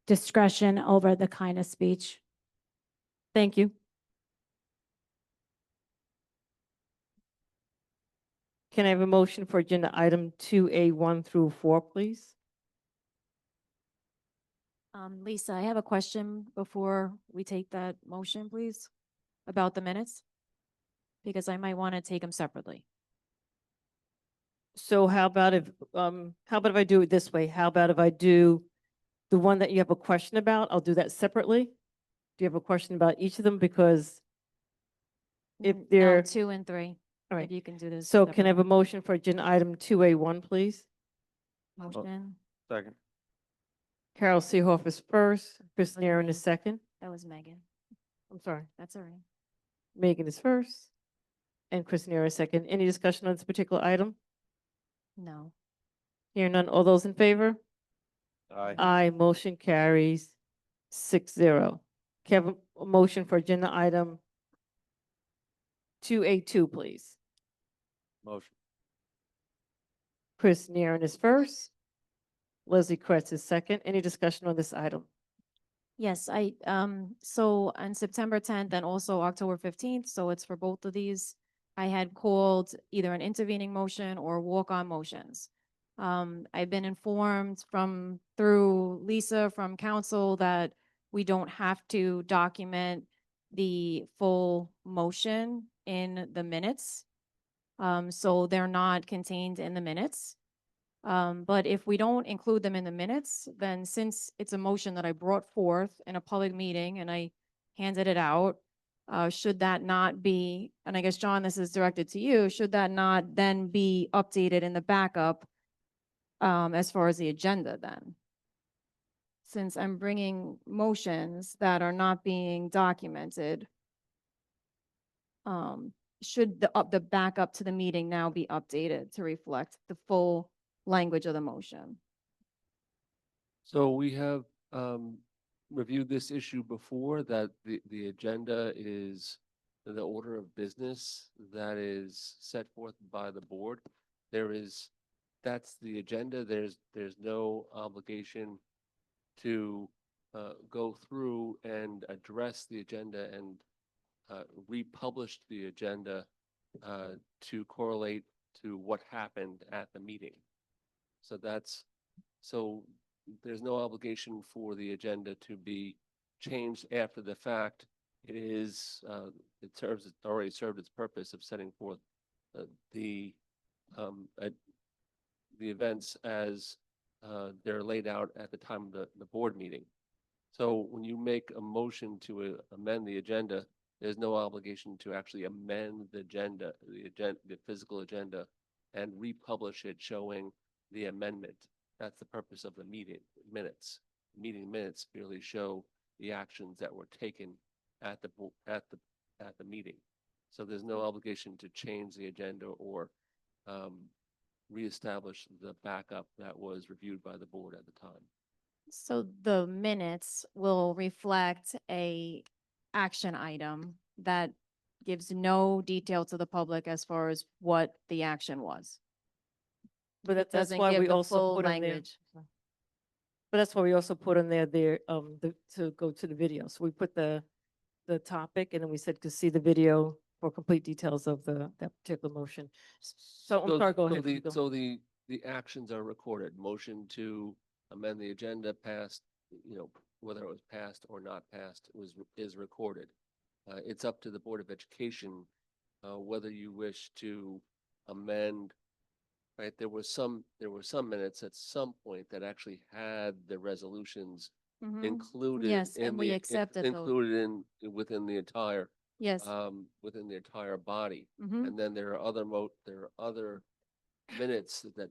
discretion over the kind of speech. Thank you. Can I have a motion for agenda item 2A1 through 4, please? Lisa, I have a question before we take that motion, please, about the minutes. Because I might want to take them separately. So how about if I do it this way? How about if I do the one that you have a question about? I'll do that separately. Do you have a question about each of them? Because if No, they're, 2 and 3. all If right. you can do this. So can I have a separately. motion for agenda item 2A1, please? Motion? Second. Carol Seehoff is first, Chris Was Naren me. is second. That was Megan. I'm sorry, That's all right. Megan is first, and Chris Naren is second. Any discussion on this particular item? No. Hearing none, all those in favor? Aye. Aye, motion carries 6-0. Can I have a motion for agenda item 2A2, please? Motion. Chris Naren is first. Leslie Kretz is second. Any discussion on this item? Yes, so on September 10th and also October 15th, so it's for both of these, I had called either an intervening motion or walk-on motions. I've been informed through Lisa from council that we don't have to document the full motion in the minutes. So they're not contained in the minutes. But if we don't include them in the minutes, then since it's a motion that I brought forth in a public meeting and I handed it out, should that not be, and I guess, John, this is directed to you, should that not then be updated in the backup as far as the agenda then? Since I'm bringing motions that are not being documented, should the backup to the meeting now be updated to reflect the full language of the motion? So we have reviewed this issue before, that the agenda is the order of business that is set forth by the board. That's the agenda. There's no obligation to go through and address the agenda and republish the agenda to correlate to what happened at the meeting. So there's no obligation for the agenda to be changed after the fact. It already served its purpose of setting forth the events as they're laid out at the time of the board meeting. So when you make a motion to amend the agenda, there's no obligation to actually amend the agenda, the physical agenda, and republish it showing the amendment. That's the purpose of the meeting minutes. Meeting minutes merely show the actions that were taken at the meeting. So there's no obligation to change the agenda or reestablish the backup that was reviewed by the board at the time. So the minutes will reflect a action item that gives no detail to the public as far as what the action was. But It that's doesn't why give we the also full put on there. language. But that's why we also put on there to go to the video. So we put the topic and then we said to see the video for complete details of that particular motion. So I'm sorry, go ahead. Hugo. So the actions are recorded. Motion to amend the agenda passed, whether it was passed or not passed is recorded. It's up to the Board of Education whether you wish to amend. Right, there were some minutes at some point that actually had the resolutions Mhm. included. Yes, and we accepted those. Included within the entire Yes. within the entire body. Mhm. And then there are other minutes that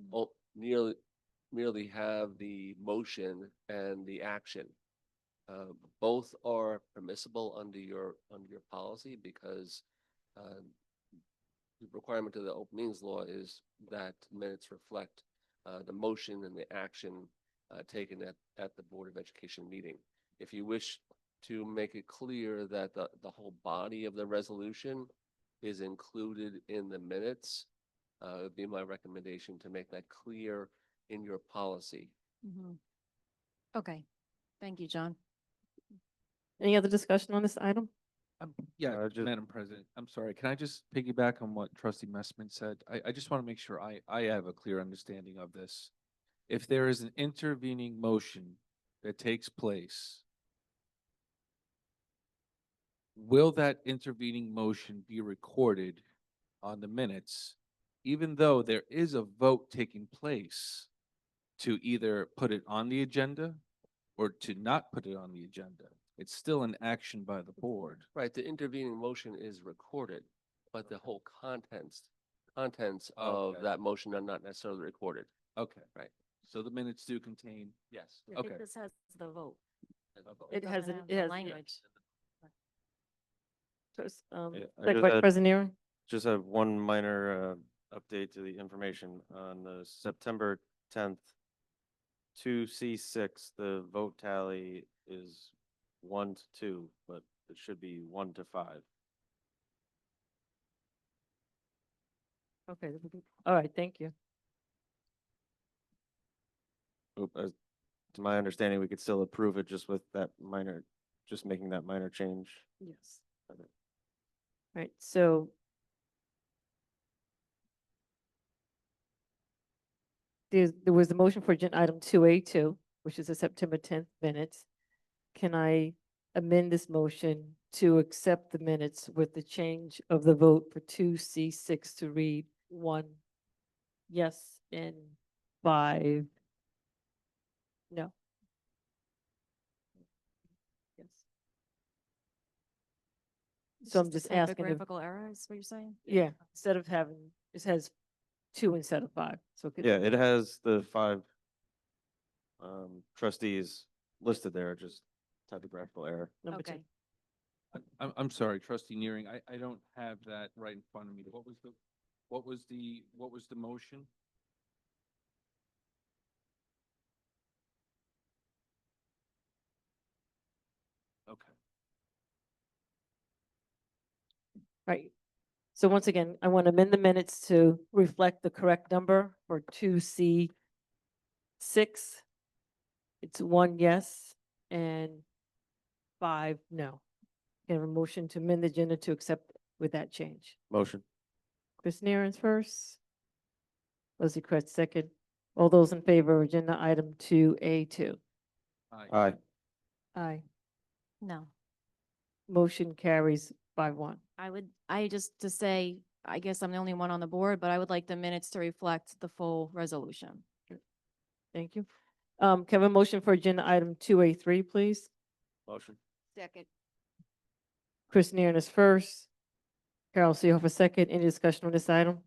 merely have the motion and the action. Both are permissible under your policy because the requirement of the open meetings law is that minutes reflect the motion and the action taken at the Board of Education meeting. If you wish to make it clear that the whole body of the resolution is included in the minutes, it would be my recommendation to make that clear in your policy. Mhm. Okay, thank you, John. Any other discussion on this item? Yeah, just- Madam President, I'm sorry. Can I just piggyback on what Trustee Messman said? I just want to make sure I have a clear understanding of this. If there is an intervening motion that takes place, will that intervening motion be recorded on the minutes, even though there is a vote taking place to either put it on the agenda or to not put it on the agenda? It's still an action by the board. Right, the intervening motion is recorded, but the whole contents of Okay. that motion are not necessarily recorded. Okay. Right. So the minutes do contain, Yes. okay. This has the vote. It doesn't has, have it the has. language. Yeah, I Second just Vice had- President Neering? Just have one minor update to the information on the September 10th. 2C6, the vote tally is 1-2, but it should be 1-5. Okay, all right, thank you. To my understanding, we could still approve it just with that minor, just making that minor change. Yes. Right, so there was a motion for agenda item 2A2, which is the September 10th minutes. Can I amend this motion to accept the minutes with the change of the vote for 2C6 to read 1 yes and 5 no? Yes. So I'm just asking if, Typographical error is what you're saying? yeah, instead of having, it has 2 instead of 5, so. Yeah, it has the 5 trustees listed there, just typographical error. Number 2. Okay. I'm sorry, trustee Neering, I don't have that right in front of me. What was the motion? Okay. Right. So once again, I want to amend the minutes to reflect the correct number for 2C6. It's 1 yes and 5 no. Can I have a motion to amend the agenda to accept with that change? Motion. Chris Neerens first. Leslie Kretz second. All those in favor of agenda item 2A2? Aye. Aye. No. Motion carries 5-1. I just to say, I guess I'm the only one on the board, but I would like the minutes to reflect the full resolution. Thank you. Can I have a motion for agenda item 2A3, please? Motion. Second. Chris Neerens first. Carol Seehofer second. Any discussion on this item?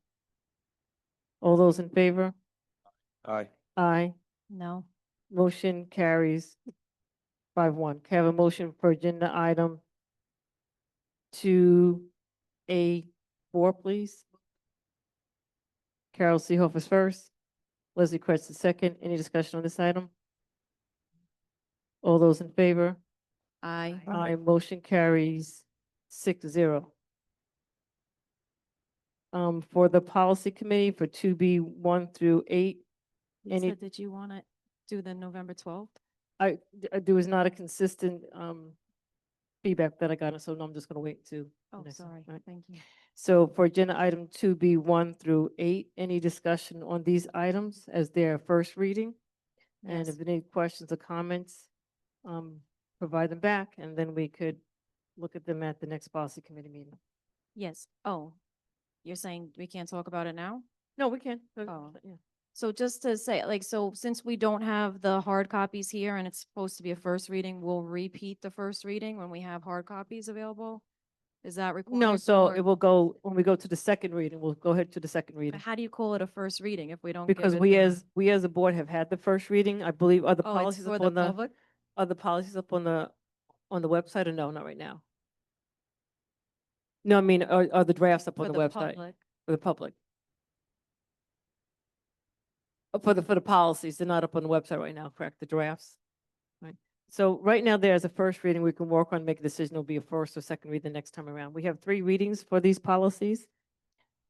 All those in favor? Aye. Aye. No. Motion carries 5-1. Can I have a motion for agenda item 2A4, please? Carol Seehofer first. Leslie Kretz is second. Any discussion on this item? All those in favor? Aye. Aye. Motion carries 6-0. For the policy committee for 2B1 through 8, Any- Lisa, did you want to do the November 12th? there was not a consistent feedback that I got, so no, I'm just gonna wait to. Oh, next one. sorry. All right. Thank you. So for agenda item 2B1 through 8, any discussion on these items as their first reading? And Yes. if any questions or comments, provide them back, and then we could look at them at the next policy committee meeting. Yes. Oh, you're saying we can't talk about it now? No, we can. Oh. Yeah. So just to say, like, so since we don't have the hard copies here and it's supposed to be a first reading, we'll repeat the first reading when we have hard copies available? Is that required? No, so or- it will go, when we go to the second reading, we'll go ahead to the second But reading. how do you call it a first reading if we don't? Because give it we as a board have had the first reading, I believe, are the Oh, it's policies for up the on the, public? are the policies up on the website, or no, not right now? No, I mean, are the drafts up on For the the website public? for the public? For the policies, they're not up on the website right now, correct? The drafts? Right. So right now, there's a first reading we can work on, make a decision, it'll be a first or second read the next time around. We have 3 readings for these policies.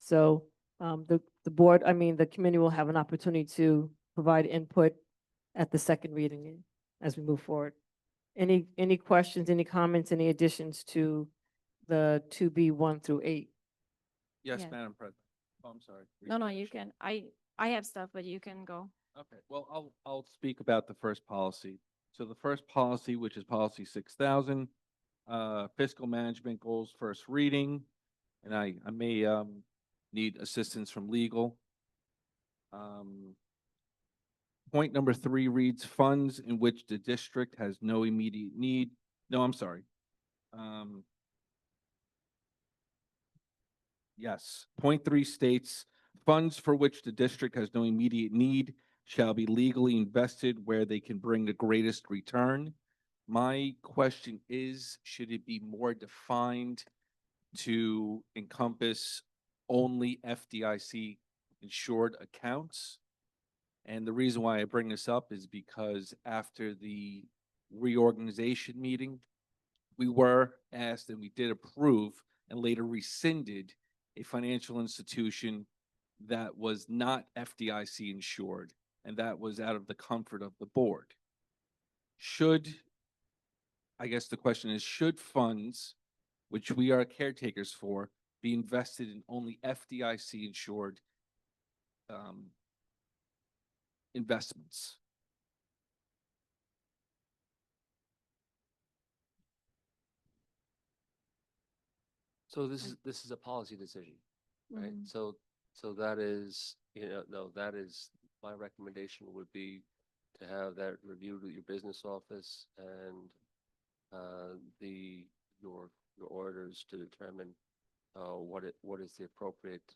So the board, I mean, the committee will have an opportunity to provide input at the second reading as we move forward. Any questions, any comments, any additions to the 2B1 through 8? Yes, Yeah. Madam President. Oh, I'm sorry. No, you can. I have stuff, but you can go. Okay, well, I'll speak about the first policy, So the first policy, which is policy 6,000, fiscal management goals, first reading. And I may, need assistance from legal. Point number 3 reads funds in which the district has no immediate need. No, I'm sorry. Yes, point 3 states, funds for which the district has no immediate need shall be legally invested where they can bring the greatest return. My question is, should it be more defined to encompass only FDIC insured accounts? And the reason why I bring this up is because after the reorganization meeting, we were asked and we did approve and later rescinded a financial institution that was not FDIC insured, and that was out of the comfort of the board. I guess the question is, should funds, which we are caretakers for, be invested in only FDIC insured investments? So this is a policy decision, right? Mhm. So that is, no, that is, my recommendation would be to have that reviewed with your business office and your orders to determine what is the appropriate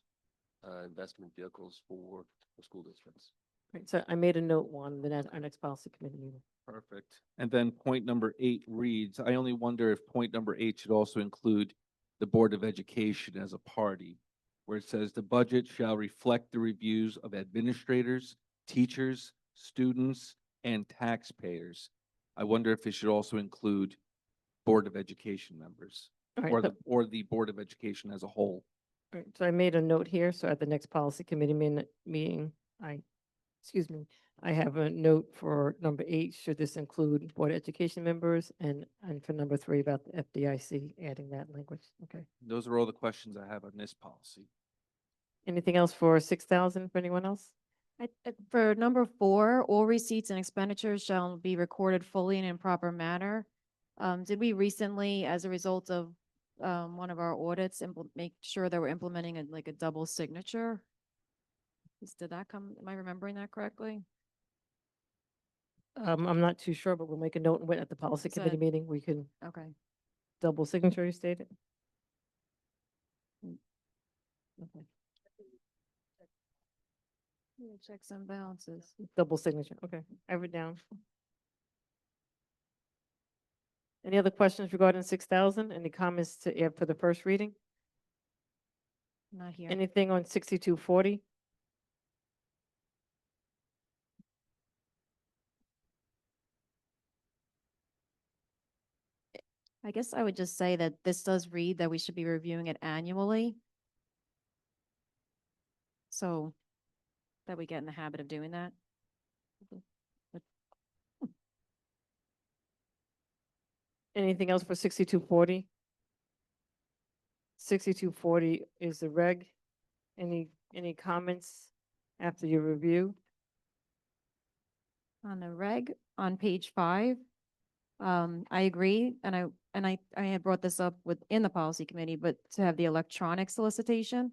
investment vehicles for school districts. Right, so I made a note one, then at our next policy committee meeting. Perfect. And then point number 8 reads, I only wonder if point number 8 should also include the Board of Education as a party, where it says the budget shall reflect the reviews of administrators, teachers, students, and taxpayers. I wonder if it should also include Board of Education members, All right, or the Board of Education as a whole. all right, so I made a note here, so at the next policy committee meeting, I have a note for number 8, should this include Board of Education members, and for number 3 about the FDIC, adding that language, okay. Those are all the questions I have on this policy. Anything else for 6,000 for anyone else? For number 4, all receipts and expenditures shall be recorded fully and in proper manner. Did we recently, as a result of one of our audits, make sure that we're implementing like a double signature? Did that come, am I remembering that correctly? I'm not too sure, but we'll make a note and at the policy Is that- committee meeting, we can Okay. double signature, you stated? Okay, Yeah, checks and balances. double signature, okay, I have it down. Any other questions regarding 6,000? Any comments to add for the first reading? Not here. Anything on 6240? I guess I would just say that this does read that we should be reviewing it annually. So that we get in the habit of doing that. Anything else for 6240? 6240 is the reg. Any comments after your review? On the reg, on page 5, I agree, and I had brought this up within the policy committee, but to have the electronic solicitation,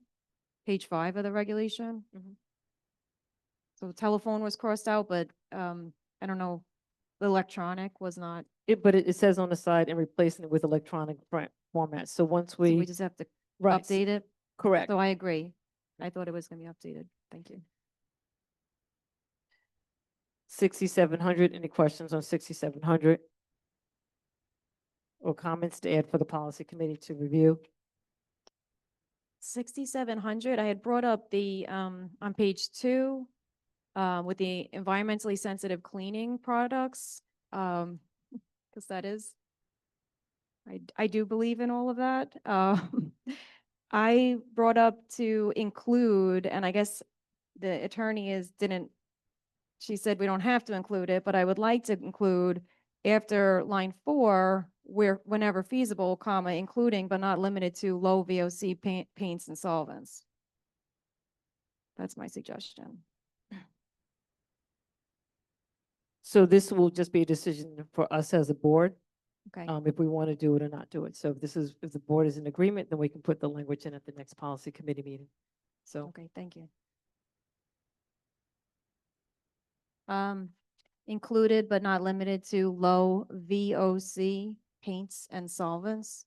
page 5 of the regulation. Mhm. So telephone was crossed out, but I don't know, the electronic was not, But it says on the side and replacing it with electronic format. So once so we we, just have to right, update it. correct. So I agree. I thought it was gonna be updated. Thank you. 6,700, any questions on 6,700? Or comments to add for the policy committee to review? 6,700, I had brought up the, on page 2, with the environmentally sensitive cleaning products, because that is, I do believe in all of that. I brought up to include, and I guess the attorney she said we don't have to include it, but I would like to include after line 4, where whenever feasible, comma, including but not limited to low VOC paints and solvents. That's my suggestion. So this will just be a decision for us as a board, Okay, if we want to do it or not do it. So if the board is in agreement, then we can put the language in at the next policy committee meeting. So, okay, thank you. Included but not limited to low VOC paints and solvents.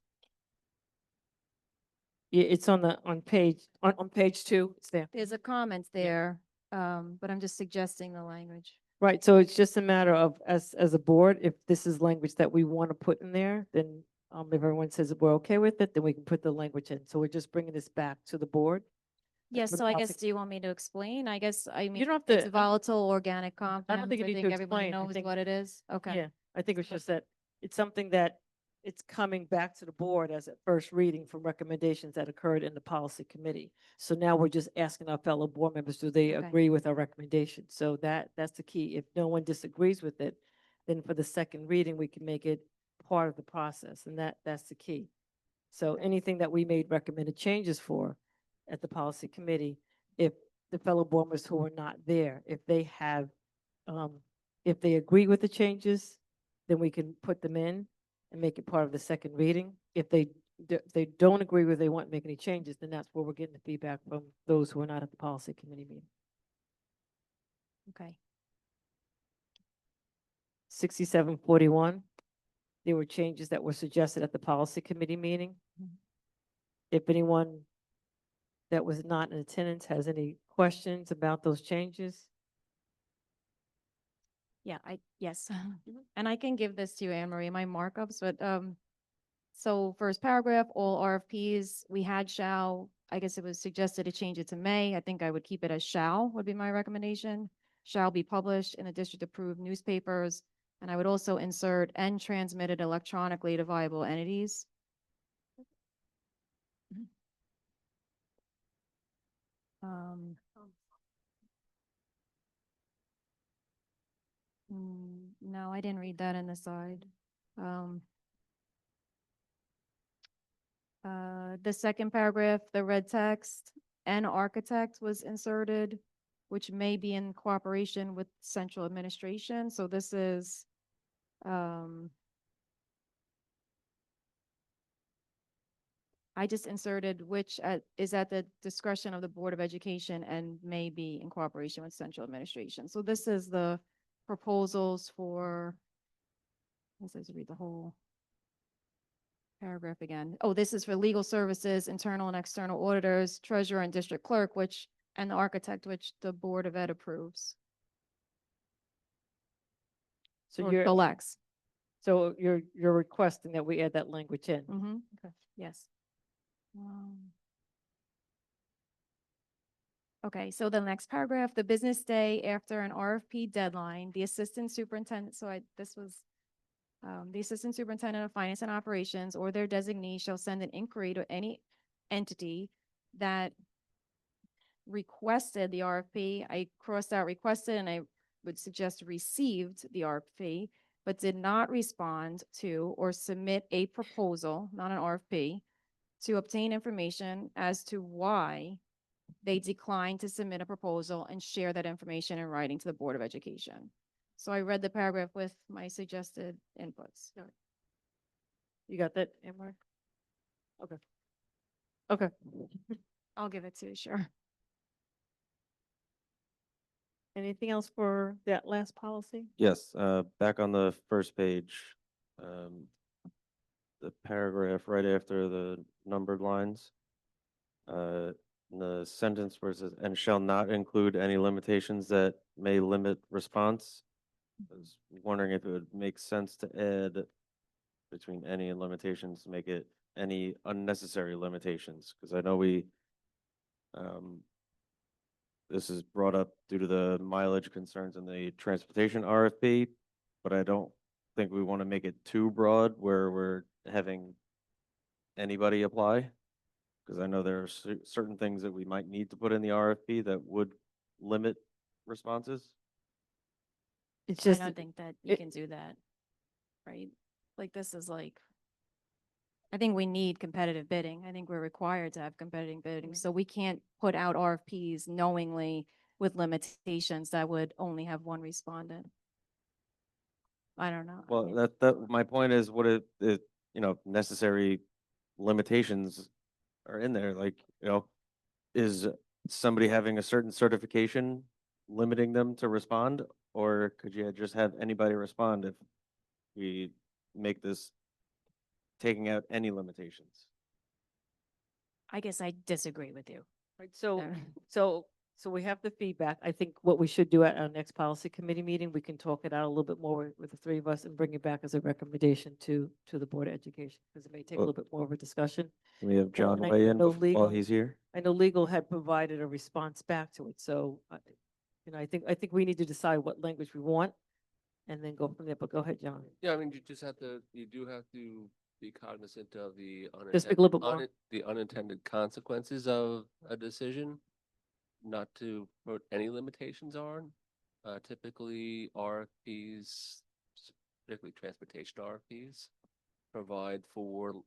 yeah, it's on page 2, it's there. There's a comment there, but I'm just suggesting the language. Right, so it's just a matter of, as a board, if this is language that we want to put in there, then if everyone says we're okay with it, then we can put the language in. So we're just bringing this back to the board. Yes, for the so I policy- guess, do you want me to explain? I guess, I mean, don't have it's to- volatile organic compounds. think you need to everybody explain. I knows think- what it is. Okay. Yeah, I think it's just that it's something that it's coming back to the board as a first reading from recommendations that occurred in the policy committee. So now we're just asking our fellow board members, do they Okay. agree with our recommendation? So that's the key. If no one disagrees with it, then for the second reading, we can make it part of the process, and that's the key. So anything that we made recommended changes for at the policy committee, if the fellow board members who are not there, if they have, if they agree with the changes, then we can put them in and make it part of the second reading. If they don't agree with, they want to make any changes, then that's where we're getting the feedback from those who are not at the policy committee meeting. Okay. 6741, there were changes that were suggested at the policy committee meeting. Mhm. If anyone that was not in attendance has any questions about those changes? Yeah, yes. And I can give this to you, Anne Marie, my markups, but, so first paragraph, all RFPs, we had shall, I guess it was suggested to change it to may. I think I would keep it as shall would be my recommendation. Shall be published in the district approved newspapers. And I would also insert and transmitted electronically to viable entities. Um, no, I didn't read that in the side. The second paragraph, the red text, an architect was inserted, which may be in cooperation with central administration. So this is, I just inserted which is at the discretion of the Board of Education and may be in cooperation with central administration. So this is the proposals for, let's read the whole paragraph again. Oh, this is for legal services, internal and external auditors, treasurer and district clerk, and the architect, which the Board of Ed approves. So Or you're, selects. so you're requesting that we add that language in? Mm-hmm. Okay. Yes. Okay, so the next paragraph, the business day after an RFP deadline, the assistant superintendent, the assistant superintendent of finance and operations or their designee shall send an inquiry to any entity that requested the RFP. I crossed out requested and I would suggest received the RFP, but did not respond to or submit a proposal, not an RFP, to obtain information as to why they declined to submit a proposal and share that information in writing to the Board of Education. So I read the paragraph with my suggested inputs. You got that, Emery? Okay. Okay. I'll give it to you, sure. Anything else for that last policy? Yes, back on the first page, the paragraph right after the numbered lines. In the sentence where it says, and shall not include any limitations that may limit response. I was wondering if it would make sense to add between any and limitations, make it any unnecessary limitations, because I know this is brought up due to the mileage concerns in the transportation RFP, but I don't think we want to make it too broad where we're having anybody apply. Because I know there are certain things that we might need to put in the RFP that would limit responses. It's I just, don't think that you can do that, right? Like this is like, I think we need competitive bidding. I think we're required to have competitive bidding. So we can't put out RFPs knowingly with limitations that would only have one respondent. I don't know. I Well, mean, my point is what necessary limitations are in there, like, is somebody having a certain certification limiting them to respond? Or could you just have anybody respond if we make this taking out any limitations? I guess I disagree with you. Right, so, Uh, so we have the feedback. I think what we should do at our next policy committee meeting, we can talk it out a little bit more with the three of us and bring it back as a recommendation to the Board of Education, because it may take a Well- little bit more of a discussion. Can we have John And I weigh in know while legal- he's here? I know legal had provided a response back to it, so, I think we need to decide what language we want and then go from there, but go ahead, John. Yeah, I mean, you do have to be cognizant of the Just speak a little bit more. the unintended consequences of a decision, not to put any limitations on. Typically RFPs, particularly transportation RFPs, provide for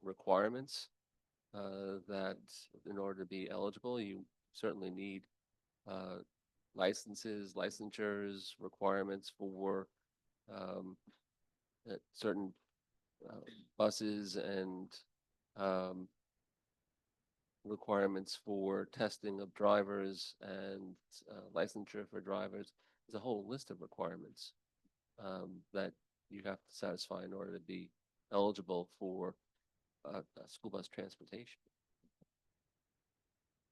requirements that in order to be eligible, you certainly need licenses, licensures, requirements for certain buses and um, requirements for testing of drivers and licensure for drivers. There's a whole list of requirements that you have to satisfy in order to be eligible for school bus transportation.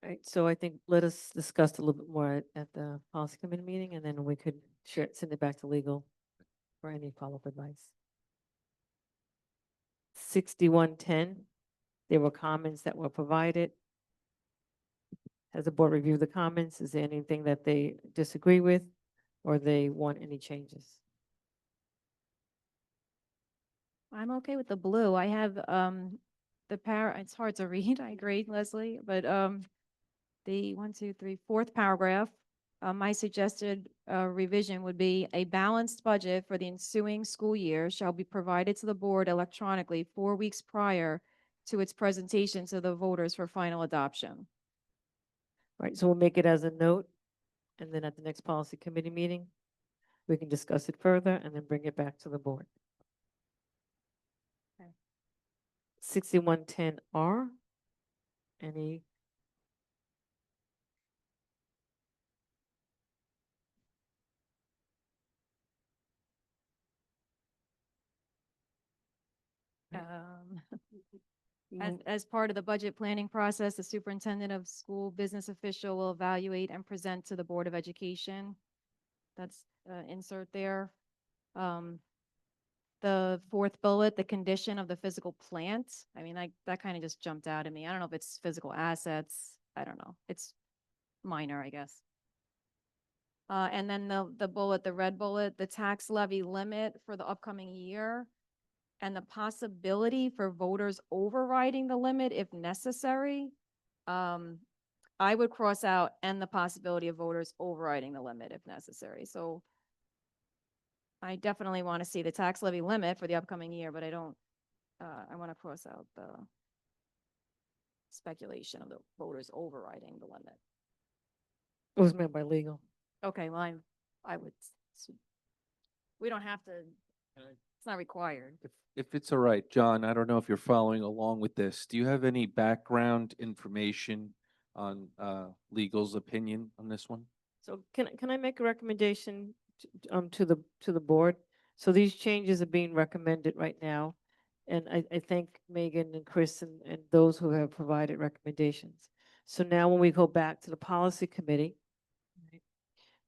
Right, so I think let us discuss a little bit more at the policy committee meeting, and then we could send it back to legal for any follow-up advice. 6110, there were comments that were provided. Has the board reviewed the comments? Is there anything that they disagree with or they want any changes? I'm okay with the blue. I have, it's hard to read, I agree, Leslie, but, the fourth paragraph, my suggested, revision would be a balanced budget for the ensuing school year shall be provided to the board electronically 4 weeks prior to its presentation to the voters for final adoption. Right, so we'll make it as a note, and then at the next policy committee meeting, we can discuss it further and then bring it back to the board. Okay. 6110R, any? As part of the budget planning process, the superintendent of school business official will evaluate and present to the Board of Education. That's insert there. The fourth bullet, the condition of the physical plant. I mean, that kind of just jumped out at me. I don't know if it's physical assets. I don't know. It's minor, I guess. And then the bullet, the red bullet, the tax levy limit for the upcoming year and the possibility for voters overriding the limit if necessary. I would cross out and the possibility of voters overriding the limit if necessary. So I definitely want to see the tax levy limit for the upcoming year, but I don't, I want to cross out the speculation of the voters overriding the limit. It was made by legal. Okay, well, I would, we don't have to, it's not required. If it's all right, John, I don't know if you're following along with this. Do you have any background information on legal's opinion on this one? So can I make a recommendation to the board? So these changes are being recommended right now. And I thank Megan and Chris and those who have provided recommendations. So now when we go back to the policy committee, right,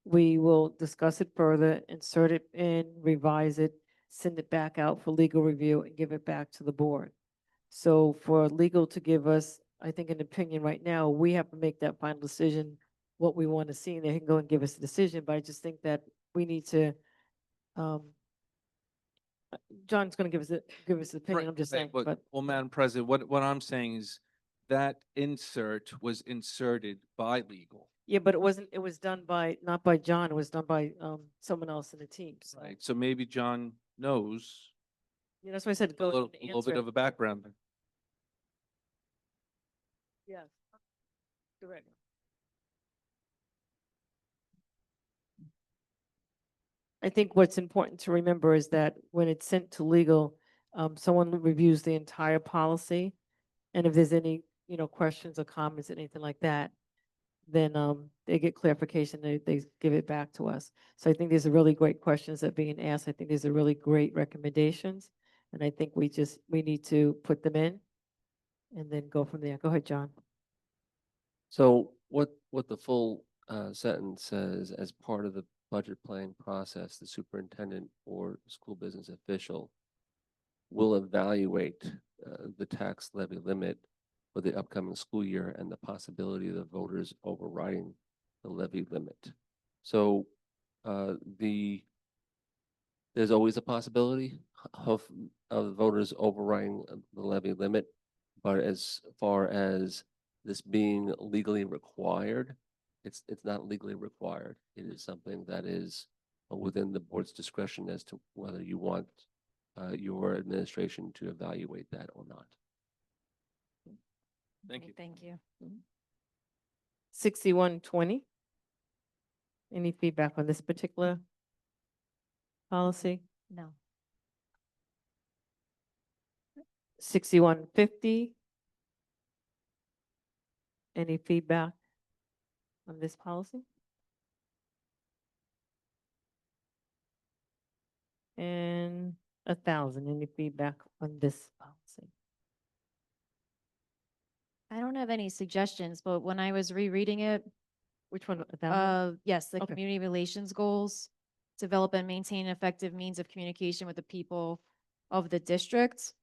we will discuss it further, insert it in, revise it, send it back out for legal review and give it back to the board. So for legal to give us, I think, an opinion right now, we have to make that final decision, what we want to see, and they can go and give us a decision. But I just think that we need to, John's going to give us an opinion. I'm just saying, but Well, Madam President, what I'm saying is that insert was inserted by legal. yeah, but it wasn't, it was done by, not by John, it was done by someone else in the team. So, Right, so maybe John knows yeah, that's why I said a go ahead little, and a little answer bit it. of a background. Yes. Correct. I think what's important to remember is that when it's sent to legal, someone reviews the entire policy. And if there's any, questions or comments, anything like that, then they get clarification, they give it back to us. So I think these are really great questions that are being asked. I think these are really great recommendations. And I think we need to put them in and then go from there. Go ahead, John. So what the full sentence says, as part of the budget planning process, the superintendent or school business official will evaluate the tax levy limit for the upcoming school year and the possibility of the voters overriding the levy limit. So there's always a possibility of voters overriding the levy limit, but as far as this being legally required, it's not legally required. It is something that is within the board's discretion as to whether you want your administration to evaluate that or not. Thank you. Thank you. 6120. Any feedback on this particular policy? No. 6150. Any feedback on this policy? And 1,000. Any feedback on this policy? I don't have any suggestions, but when I was rereading it, Which one? 1,000? yes, the Okay. community relations goals, develop and maintain effective means of communication with the people of the district.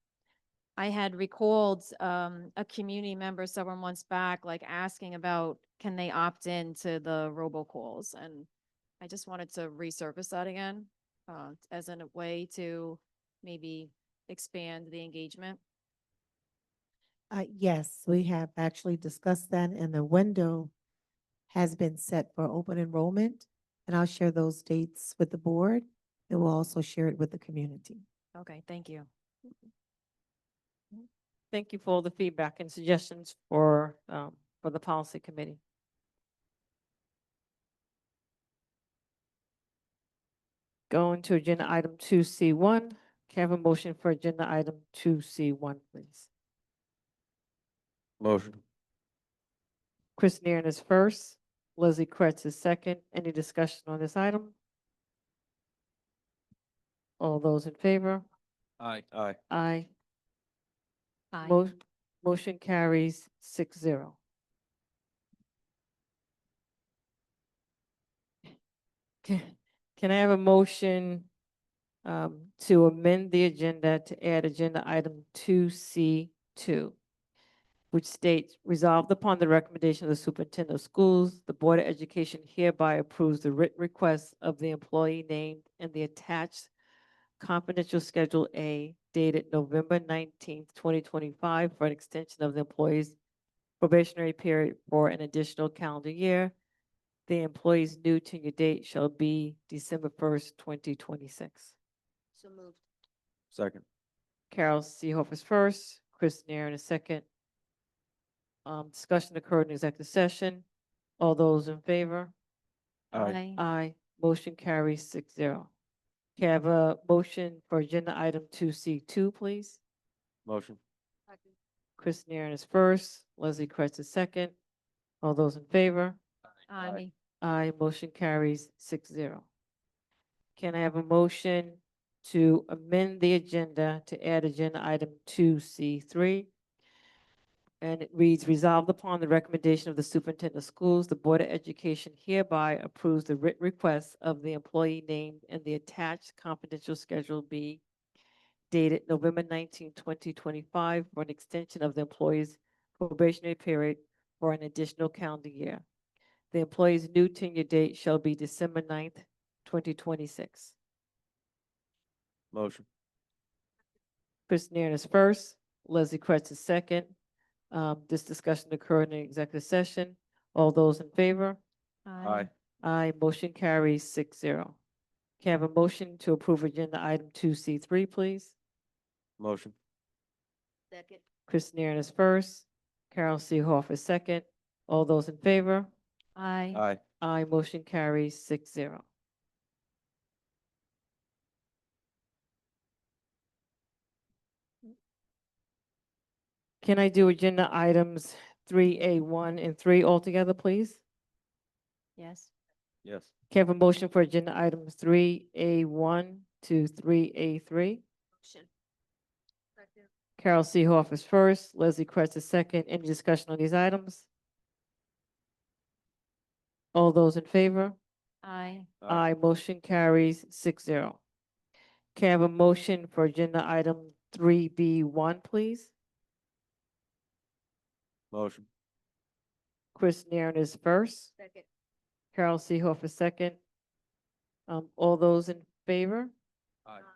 I had recalled a community member several months back, like asking about, can they opt in to the robocalls? And I just wanted to resurface that again, as in a way to maybe expand the engagement. Yes, we have actually discussed that, and the window has been set for open enrollment. And I'll share those dates with the board, and we'll also share it with the community. Okay, thank you. Thank you for all the feedback and suggestions for the policy committee. Going to agenda item 2C1. Can I have a motion for agenda item 2C1, please? Motion. Chris Nerin is first. Leslie Kretz is second. Any discussion on this item? All those in favor? Aye. Aye. Aye. Aye. Motion carries 6-0. Can I have a motion to amend the agenda to add agenda item 2C2, which states, resolved upon the recommendation of the superintendent of schools, the Board of Education hereby approves the written request of the employee named in the attached confidential Schedule A dated November 19th, 2025 for an extension of the employee's probationary period for an additional calendar year. The employee's new tenure date shall be December 1st, 2026. So moved. Second. Carol Seehoff is first, Chris Nair is second. Discussion occurred in executive session. All those in favor? Aye. Aye. Motion carries 6-0. Can I have a motion for agenda item 2C2, please? Motion. Chris Nair is first, Leslie Kretz is second. All those in favor? Aye. Aye. Motion carries 6-0. Can I have a motion to amend the agenda to add agenda item 2C3? And it reads, resolved upon the recommendation of the superintendent of schools, the Board of Education hereby approves the written request of the employee named in the attached confidential Schedule B dated November 19, 2025 for an extension of the employee's probationary period for an additional calendar year. The employee's new tenure date shall be December 9th, 2026. Motion. Chris Nairn is first, Leslie Kretz is second. This discussion occurred in executive session. All those in favor? Aye. Aye. Motion carries 6-0. Can I have a motion to approve agenda item 2C3, please? Motion. Second. Chris Nairn is first, Carol Seehoff is second. All those in favor? Aye. Aye. Aye. Motion carries 6-0. Can I do agenda items 3A1 and 3 altogether, please? Yes. Yes. Can I have a motion for agenda items 3A1 to 3A3? Motion. Carol Seehoff is first, Leslie Kretz is second. Any discussion on these items? All those in favor? Aye. Aye, motion carries 6-0. Can I have a motion for agenda item 3B1, please? Motion. Chris Nairn is first, Second. Carol Seehoff is second. All those in favor?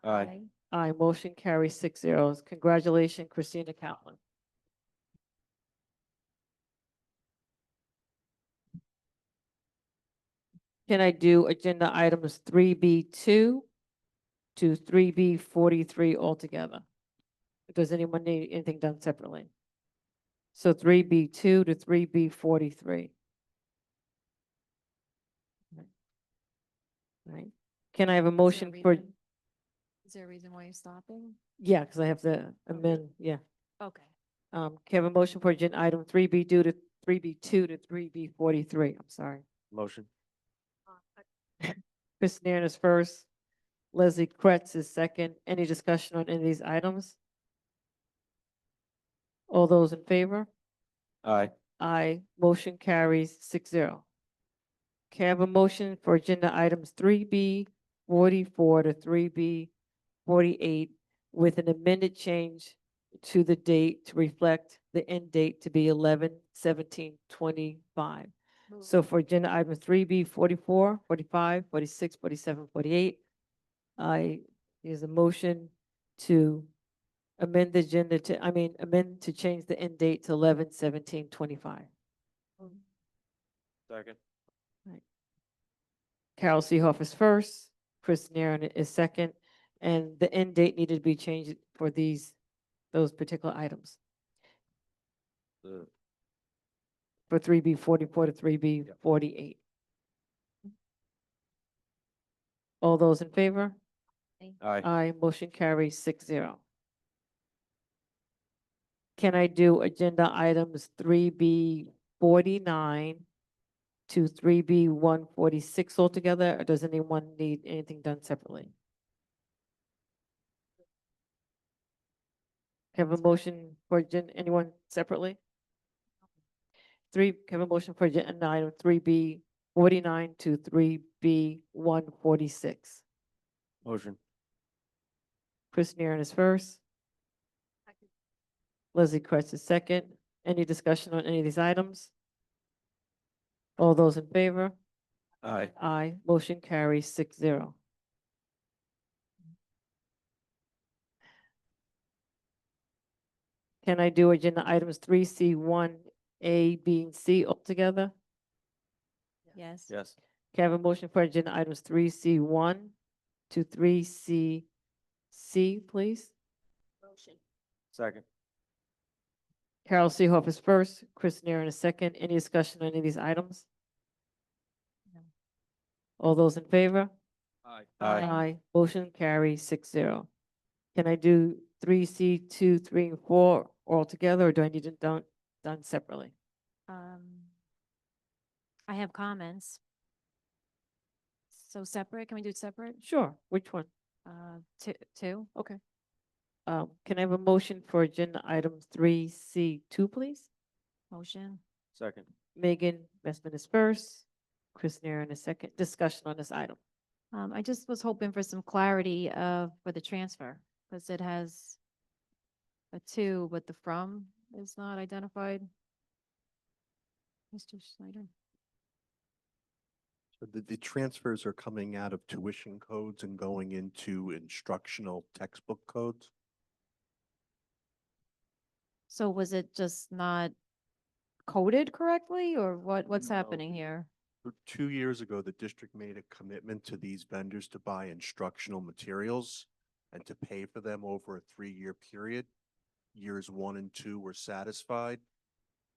Aye. Aye, motion carries 6-0. Congratulations, Christina Catlin. Can I do agenda items 3B2 to 3B43 altogether? Does anyone need anything done separately? So 3B2 to 3B43. Right. Can I have a motion for, Is there a reason why you're stopping? yeah, because I have to amend, yeah. Okay. Can I have a motion for agenda item 3B2 to 3B43? I'm sorry. Motion. Chris Nairn is first. Leslie Kretz is second. Any discussion on any of these items? All those in favor? Aye. Aye. Motion carries 6-0. Can I have a motion for agenda items 3B44 to 3B48 with an amended change to the date to reflect the end date to be 11/17/25. So for agenda items 3B44, 45, 46, 47, 48, there's a motion to amend the agenda to, amend to change the end date to 11/17/25. Second. Carol Seehoff is first, Chris Nairn is second, and the end date needed to be changed for those particular items. The For 3B44 to 3B48. All those in favor? Aye. Aye, motion carries 6-0. Can I do agenda items 3B49 to 3B146 altogether, or does anyone need anything done separately? Have a motion for anyone separately? Have a motion for agenda item 3B49 to 3B146. Motion. Chris Nairn is first. Leslie Kretz is second. Any discussion on any of these items? All those in favor? Aye. Aye. Motion carries 6-0. Can I do agenda items 3C1, A, B, and C altogether? Yes. Yes. Can I have a motion for agenda items 3C1 to 3CC, please? Motion. Second. Carol Seehoff is first, Chris Nairn is second. Any discussion on any of these items? No. All those in favor? Aye. Aye. Motion carries 6-0. Can I do 3C2, 3, and 4 all together, or do I need it done separately? I have comments. So separate, can we do it separate? Sure. Which one? Two. Okay. Can I have a motion for agenda item 3C2, please? Motion. Second. Megan Messman is first, Chris Nairn is second. Discussion on this item. I just was hoping for some clarity for the transfer, because it has a to, but the from is not identified. Mr. Snyder. So the transfers are coming out of tuition codes and going into instructional textbook codes? So was it just not coded correctly, or what's No. happening here? 2 years ago, the district made a commitment to these vendors to buy instructional materials and to pay for them over a 3-year period. Years 1 and 2 were satisfied,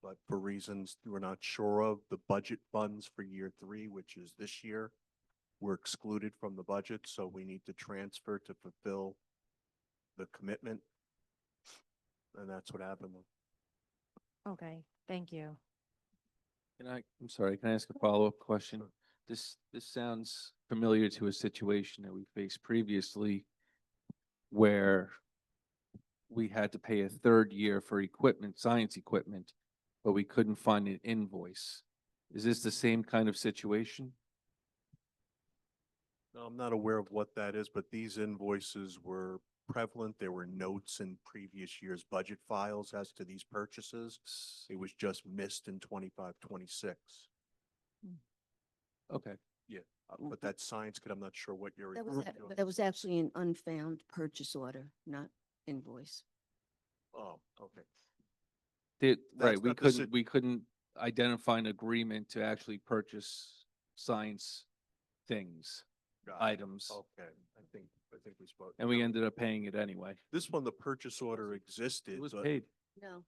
but for reasons we're not sure of, the budget funds for year 3, which is this year, were excluded from the budget, so we need to transfer to fulfill the commitment. And that's what happened. Okay, thank you. I'm sorry, can I ask a follow-up question? This sounds familiar to a situation that we faced previously where we had to pay a third year for equipment, science equipment, but we couldn't find an invoice. Is this the same kind of situation? No, I'm not aware of what that is, but these invoices were prevalent. There were notes in previous year's budget files as to these purchases. It was just missed in 25-26. Okay. Yeah, but that science kit, I'm not sure what you're. That was, referring to. that was actually an unfound purchase order, not invoice. Oh, okay. Right, That's not the sit- we couldn't identify an agreement to actually purchase science things, Got it. items, Okay, I think we spoke. and we no, ended up paying it anyway. This one, the purchase order existed. It was but paid. No.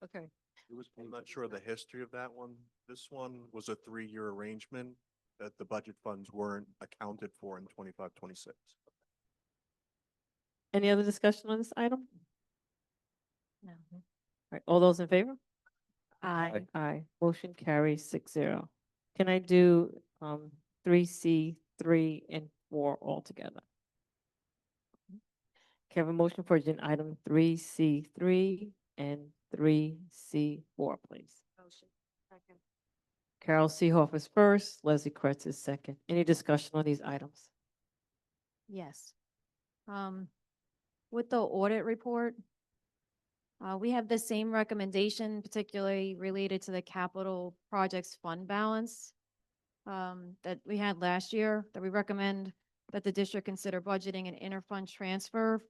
Okay. It was I'm not sure of the history of that one. This one was a 3-year arrangement that the budget funds weren't accounted for in 25-26. Any other discussion on this item? No. All right, all those in favor? Aye. Aye. Motion carries 6-0. Can I do 3C, 3, and 4 altogether? Can I have a motion for agenda item 3C, 3 and 3C, 4, please? Motion. Second. Carol Seehoff is first, Leslie Kretz is second. Any discussion on these items? Yes. With the audit report, we have the same recommendation, particularly related to the capital projects fund balance that we had last year, that we recommend that the district consider budgeting an interfund transfer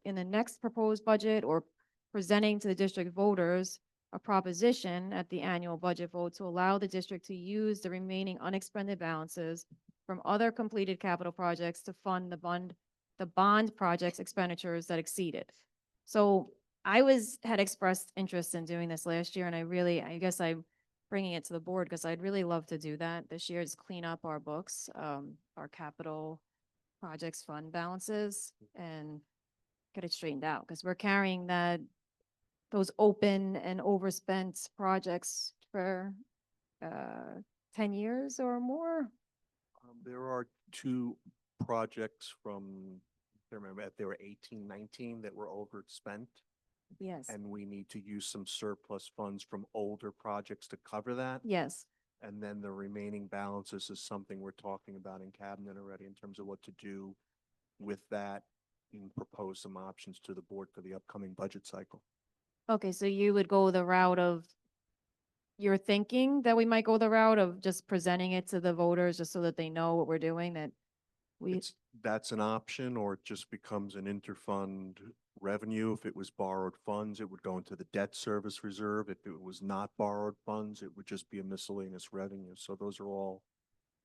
in the next proposed budget, or presenting to the district voters a proposition at the annual budget vote to allow the district to use the remaining unexpended balances from other completed capital projects to fund the bond projects expenditures that exceeded. So had expressed interest in doing this last year, and I guess I'm bringing it to the board because I'd really love to do that this year, is clean up our books, our capital projects fund balances, and get it straightened out, because we're carrying those open and overspent projects for 10 years or more. There are 2 projects from, I remember, they were 18-19 that were overspent. Yes. And we need to use some surplus funds from older projects to cover that. Yes. And then the remaining balances is something we're talking about in cabinet already in terms of what to do with that, and propose some options to the board for the upcoming budget cycle. Okay, so you would go the route of, you're thinking that we might go the route of just presenting it to the voters just so that they know what we're doing, that we, That's an option, or it just becomes an interfund revenue. If it was borrowed funds, it would go into the debt service reserve. If it was not borrowed funds, it would just be a miscellaneous revenue. So those are all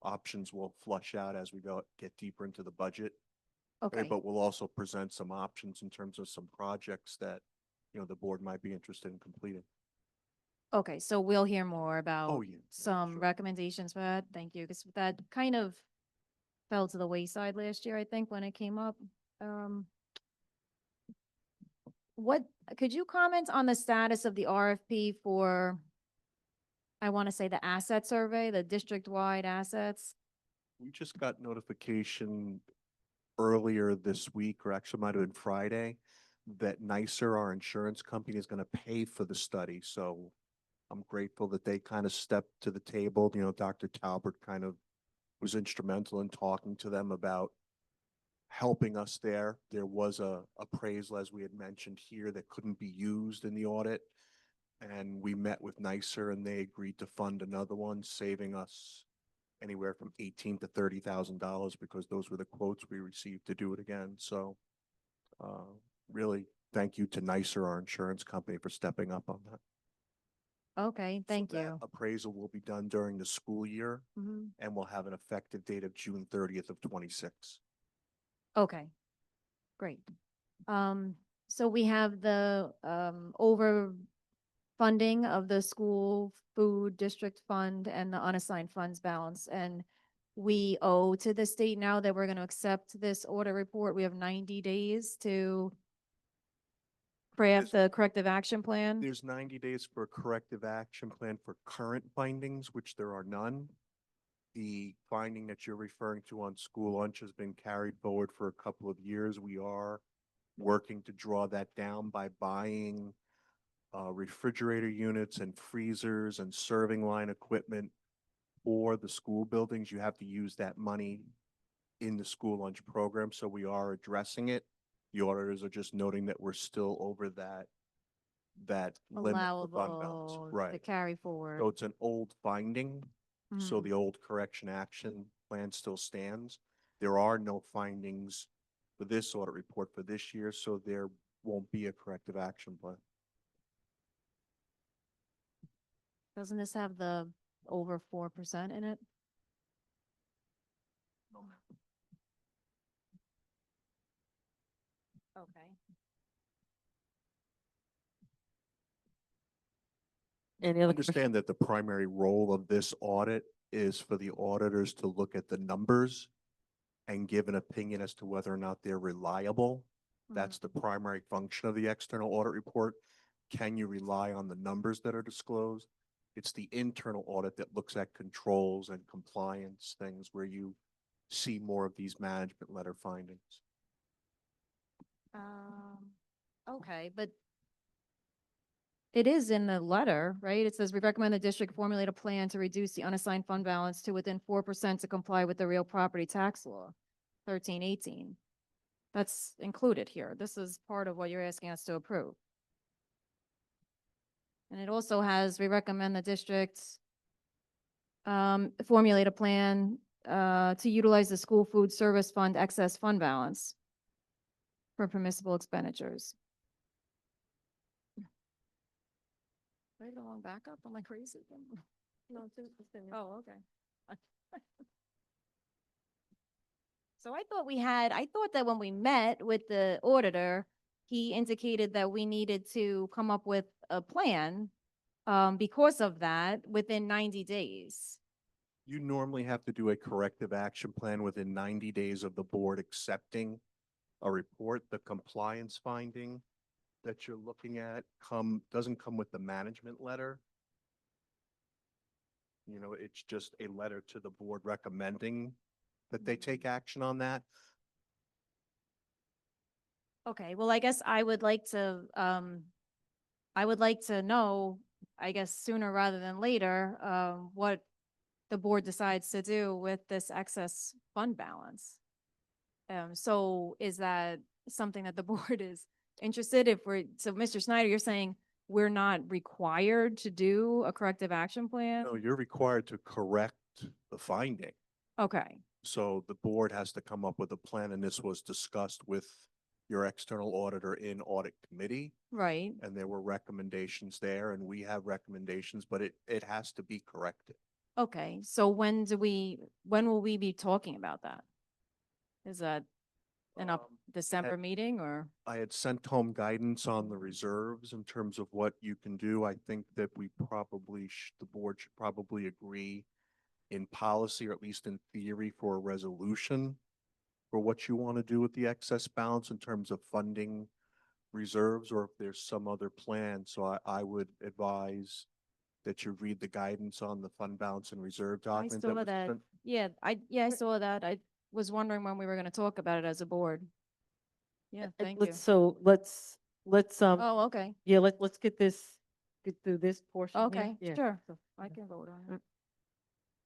options we'll flush out as we get deeper into the budget. okay, But we'll also present some options in terms of some projects that, the board might be interested in completing. okay, so we'll hear more about Oh, yeah, some sure. recommendations for that. Thank you, because that kind of fell to the wayside last year, I think, when it came up. Could you comment on the status of the RFP for, I want to say, the asset survey, the district-wide assets? We just got notification earlier this week, or actually might have been Friday, that NYSER, our insurance company, is going to pay for the study. So I'm grateful that they kind of stepped to the table. Dr. Talbert kind of was instrumental in talking to them about helping us there. There was a appraisal, as we had mentioned here, that couldn't be used in the audit. And we met with NYSER and they agreed to fund another one, saving us anywhere from $18,000 to $30,000, because those were the quotes we received to do it again. So really, thank you to NYSER, our insurance company, for stepping up on that. Okay, thank So that you. appraisal will be done during the school year, Mhm. and will have an effective date of June 30th of 26. Okay, great. So we have the overfunding of the school food district fund and the unassigned funds balance, and we owe to the state now that we're going to accept this audit report. We have 90 days to craft the corrective action plan? There's 90 days for a corrective action plan for current findings, which there are none. The finding that you're referring to on school lunch has been carried forward for a couple of years. We are working to draw that down by buying refrigerator units and freezers and serving line equipment for the school buildings. You have to use that money in the school lunch program, so we are addressing it. The auditors are just noting that we're still over that limit of fund balance. Allowable to Right. carry forward. So it's an old finding, so Mhm. the old correction action plan still stands. There are no findings for this audit report for this year, so there won't be a corrective action plan. Doesn't this have the over 4% in it? Okay. Any other questions? Understand that the primary role of this audit is for the auditors to look at the numbers and give an opinion as to whether or not they're reliable. That's the primary function of the external audit report. Can you rely on the numbers that are disclosed? It's the internal audit that looks at controls and compliance things where you see more of these management letter findings. Okay, but it is in the letter, right? It says we recommend the district formulate a plan to reduce the unassigned fund balance to within 4% to comply with the real property tax law, 1318. That's included here. This is part of what you're asking us to approve. And it also has, we recommend the district formulate a plan to utilize the school food service fund excess fund balance for permissible expenditures. Right along backup, am I crazy? No, oh, okay. So I thought that when we met with the auditor, he indicated that we needed to come up with a plan because of that within 90 days. You normally have to do a corrective action plan within 90 days of the board accepting a report. The compliance finding that you're looking at doesn't come with the management letter. You know, it's just a letter to the board recommending that they take action on that. Okay, well, I guess I would like to know, I guess sooner rather than later, what the board decides to do with this excess fund balance. So is that something that the board is interested so Mr. Snyder, you're saying we're not required to do a corrective action plan? No, you're required to correct the finding. Okay, So the board has to come up with a plan, and this was discussed with your external auditor in audit committee. right. And there were recommendations there, and we have recommendations, but it has to be corrected. Okay, so when will we be talking about that? Is that an December meeting or? I had sent home guidance on the reserves in terms of what you can do. I think that the board should probably agree in policy, or at least in theory, for a resolution for what you want to do with the excess balance in terms of funding reserves, or if there's some other plan. So I would advise that you read the guidance on the fund balance and reserve I document. saw was that. sent. Yeah, I saw that. I was wondering when we were going to talk about it as a board. Yeah, thank you. Let's, Oh, okay. yeah, let's get through this portion here. Okay, Yeah. sure. So, I can vote on it.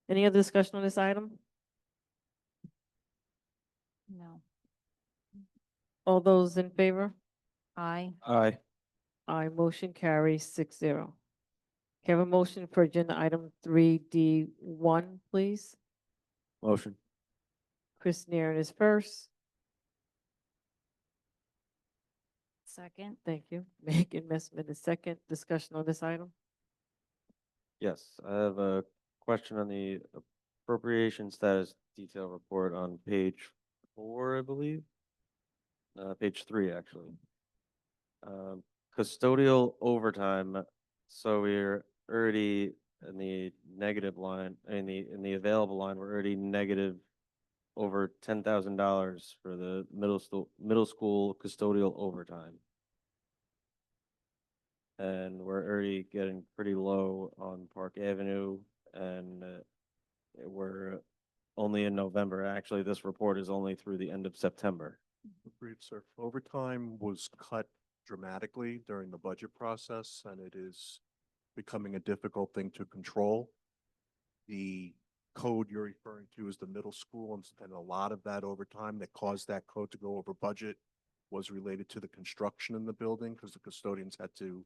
any other discussion on this item? No. All those in favor? Aye. Aye. Aye, motion carries 6-0. Can I have a motion for agenda item 3D1, please? Motion. Chris Nairn is first. Second. Thank you. Megan Messman is second. Discussion on this item? Yes, I have a question on the appropriation status detail report on page 4, I believe. Page 3, actually. Custodial overtime. So we're already in the negative line, in the available line, we're already negative over $10,000 for the middle school custodial overtime. And we're already getting pretty low on Park Avenue, and we're only in November. Actually, this report is only through the end of September. Agreed, sir. Overtime was cut dramatically during the budget process, and it is becoming a difficult thing to control. The code you're referring to is the middle school, and a lot of that overtime that caused that code to go over budget was related to the construction in the building, because the custodians had to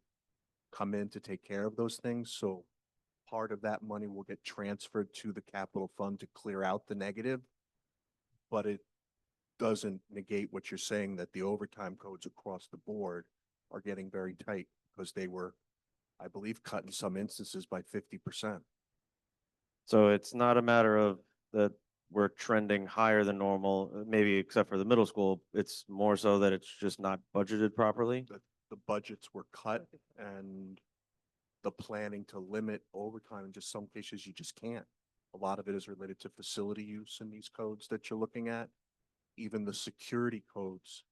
come in to take care of those things. So part of that money will get transferred to the capital fund to clear out the negative. But it doesn't negate what you're saying, that the overtime codes across the board are getting very tight, because they were, I believe, cut in some instances by 50%. So it's not a matter of that we're trending higher than normal, maybe except for the middle school. It's more so that it's just not budgeted properly. The budgets were cut, and the planning to limit overtime, in just some cases, you just can't. A lot of it is related to facility use in these codes that you're looking at. Even the security codes,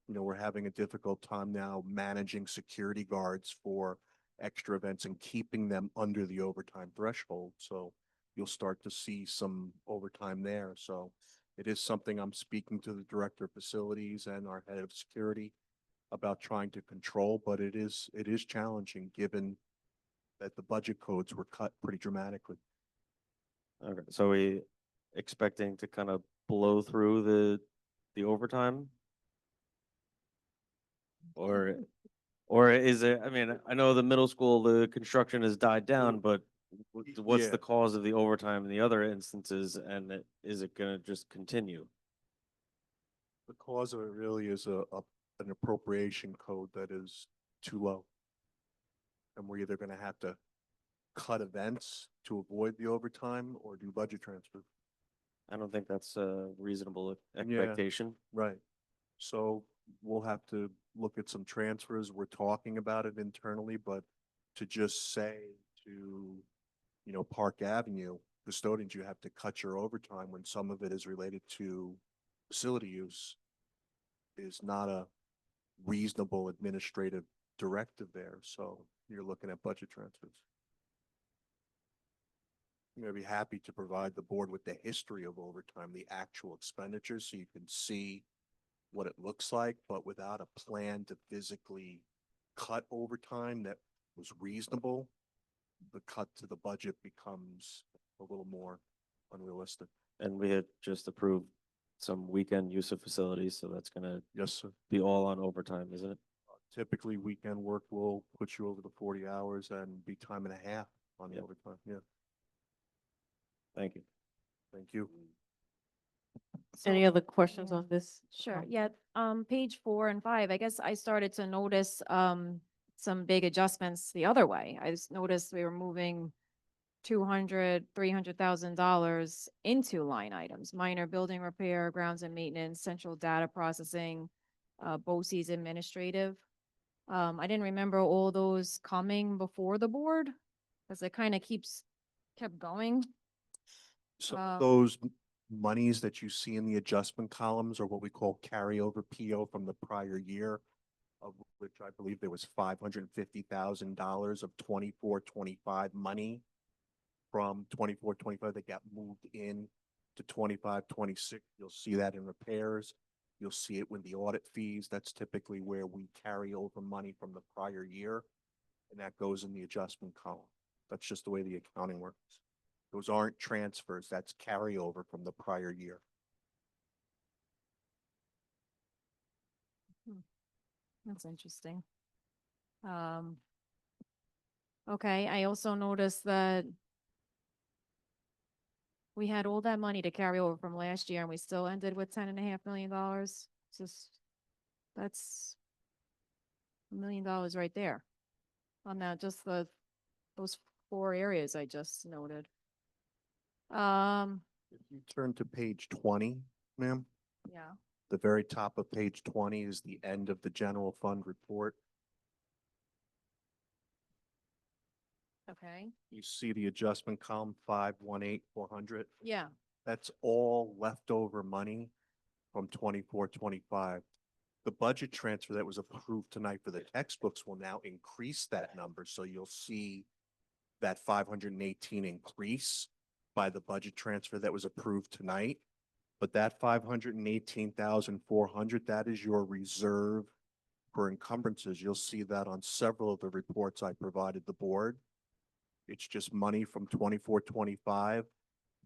we're having a difficult time now managing security guards for extra events and keeping them under the overtime threshold. So you'll start to see some overtime there. So it is something I'm speaking to the director of facilities and our head of security about trying to control, but it is challenging given that the budget codes were cut pretty dramatically. Okay, so we expecting to kind of blow through the overtime? Or is it, I mean, I know the middle school, the construction has died down, but what's Yeah. the cause of the overtime in the other instances, and is it gonna just continue? The cause of it really is an appropriation code that is too low. And we're either gonna have to cut events to avoid the overtime or do budget transfer. I don't think that's a reasonable expectation. Right. So we'll have to look at some transfers. We're talking about it internally, but to just say to, Park Avenue custodians, you have to cut your overtime when some of it is related to facility use is not a reasonable administrative directive there. So you're looking at budget transfers. I'm going to be happy to provide the board with the history of overtime, the actual expenditures, so you can see what it looks like, but without a plan to physically cut overtime that was reasonable, the cut to the budget becomes a little more unrealistic. And we had just approved some weekend use of facilities, so that's gonna Yes, sir. be all on overtime, isn't it? Typically, weekend work will put you over the 40 hours and be time and a half on the Yep. overtime. Yeah, Thank you. thank you. Any So- other questions Yeah. on this? Sure, yeah, page 4 and 5, I guess I started to notice, some big adjustments the other way. I just noticed we were moving $300,000 into line items, minor building repair, grounds and maintenance, central data processing, BOCES administrative. I didn't remember all those coming before the board, because it kind of kept going. So Um, those monies that you see in the adjustment columns are what we call carryover PO from the prior year, of which I believe there was $550,000 of 24-25 money from 24-25 that got moved in to 25-26. You'll see that in repairs. You'll see it with the audit fees. That's typically where we carry over money from the prior year, and that goes in the adjustment column. That's just the way the accounting works. Those aren't transfers, that's carryover from the prior year. That's interesting. Okay, I also noticed that we had all that money to carry over from last year and we still ended with $10.5 million. That's $1 million right there. On that, just those 4 areas I just noted. If you turn to page 20, ma'am, Yeah, the very top of page 20 is the end of the general fund report. okay, You see the adjustment column 518,400. yeah, That's all leftover money from 24-25. The budget transfer that was approved tonight for the textbooks will now increase that number, so you'll see that 518 increase by the budget transfer that was approved tonight. But that 518,400, that is your reserve for encumbrances. You'll see that on several of the reports I provided the board. It's just money from 24-25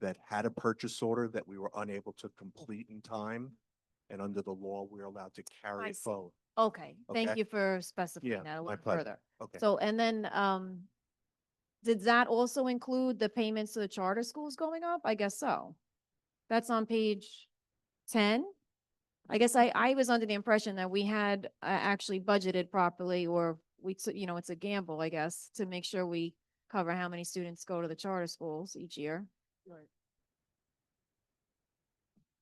that had a purchase order that we were unable to complete in time. And under the law, we're allowed to carry I it see. forward. Okay, thank Okay. you for specifying Yeah, that a my little pleasure. further. Okay. So, and then, did that also include the payments to the charter schools going up? I guess so. That's on page 10. I guess I was under the impression that we had actually budgeted properly, or it's a gamble, I guess, to make sure we cover how many students go to the charter schools each year. Right.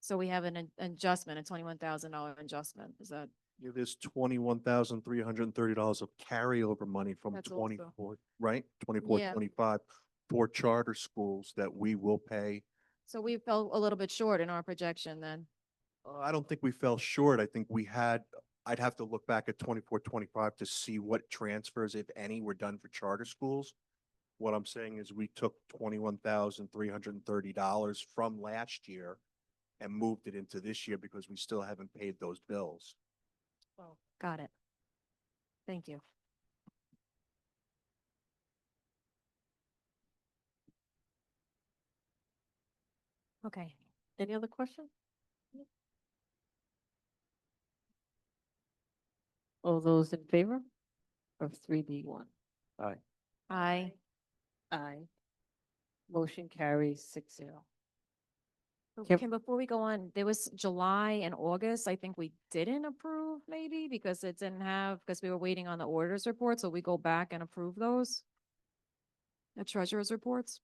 So we have an adjustment, a $21,000 adjustment. Is that? Yeah, there's $21,330 of carryover money from That's also- 24, right? 24, Yeah. 25 for charter schools that we will pay. So we fell a little bit short in our projection then. I don't think we fell short. I think I'd have to look back at 24, 25 to see what transfers, if any, were done for charter schools. What I'm saying is we took $21,330 from last year and moved it into this year because we still haven't paid those bills. Got it. Thank you. Okay, any other questions? All those in favor of 3B1? Aye. Aye. Aye. Motion carries 6-0. So Yep. Kim, before we go on, there was July and August, I think we didn't approve maybe because it didn't have, because we were waiting on the auditors report, so we go back and approve those. The treasurer's reports.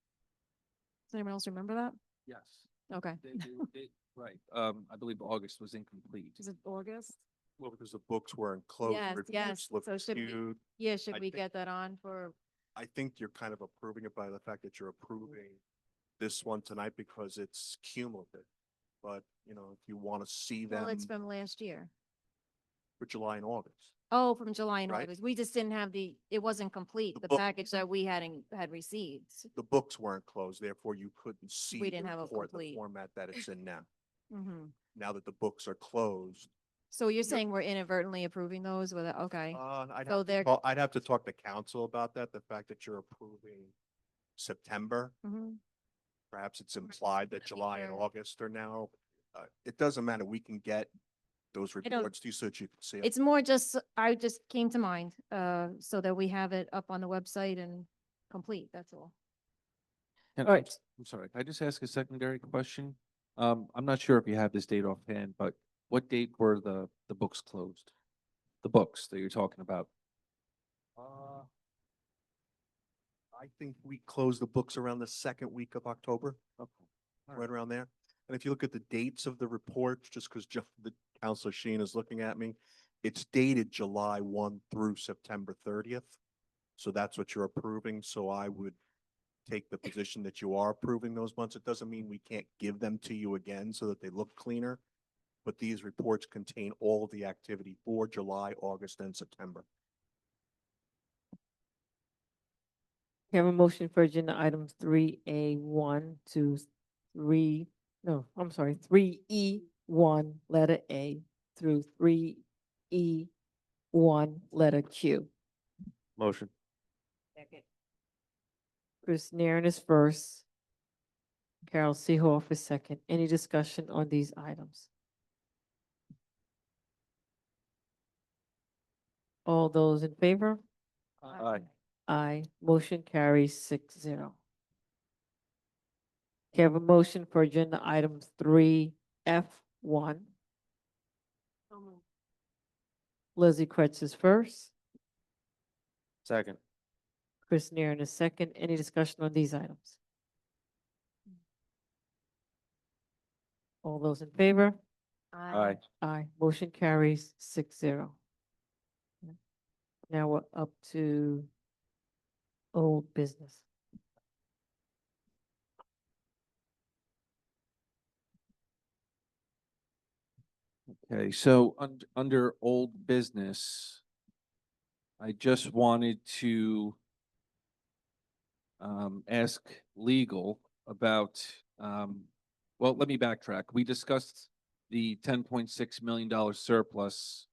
Does anyone else remember that? Yes. Okay. Right. I believe August was incomplete. Is it August? Well, because the books weren't closed. Yes, reports yes. looked So should we- skewed. Yeah, should I we think- get that on for, I think you're kind of approving it by the fact that you're approving this one tonight because it's cumulative. But, if you want to see them well, it's from last year. for July and August. Oh, from July and Right. August. We just didn't have it wasn't complete, The the book- package that we had received. The books weren't closed, therefore you couldn't see We the didn't have a report, the complete- format that it's in now. Mm-hmm. Now that the books are closed, So you're saying we're inadvertently approving those with, okay. So they're, I'd have to talk to council about that, the fact that you're approving September. Mhm. Perhaps it's implied that July and sure. August are now, it doesn't matter, we can get those don't- reports to you so that you can see 'em. It's more just, I just came to mind, so that we have it up on the website and complete, that's all. Can All I- right. I'm sorry, can I just ask a secondary question? I'm not sure if you have this date offhand, but what date were the books closed? The books that you're talking about? I think we closed the books around the second week of October, Okay. All right around there. And if you look at the dates of the reports, just because the Counselor Sheen is looking at me, it's dated July 1 through September 30th. So that's what you're approving. So I would take the position that you are approving those months. It doesn't mean we can't give them to you again so that they look cleaner. But these reports contain all of the activity for July, August, and September. We have a motion for agenda items 3A1 to 3E1, letter A through 3E1, letter Q. Motion. Chris Nairn is first. Carol Seehoff is second. Any discussion on these items? All those in favor? Aye. Aye. Motion carries 6-0. Can I have a motion for agenda item 3F1? Lizzie Kretz is first. Second. Chris Nairn is second. Any discussion on these items? All those in favor? Aye. Aye. Motion carries 6-0. Now we're up to old business. Okay, so under old business, I just wanted to ask legal about, well, let me backtrack. We discussed the $10.6 million surplus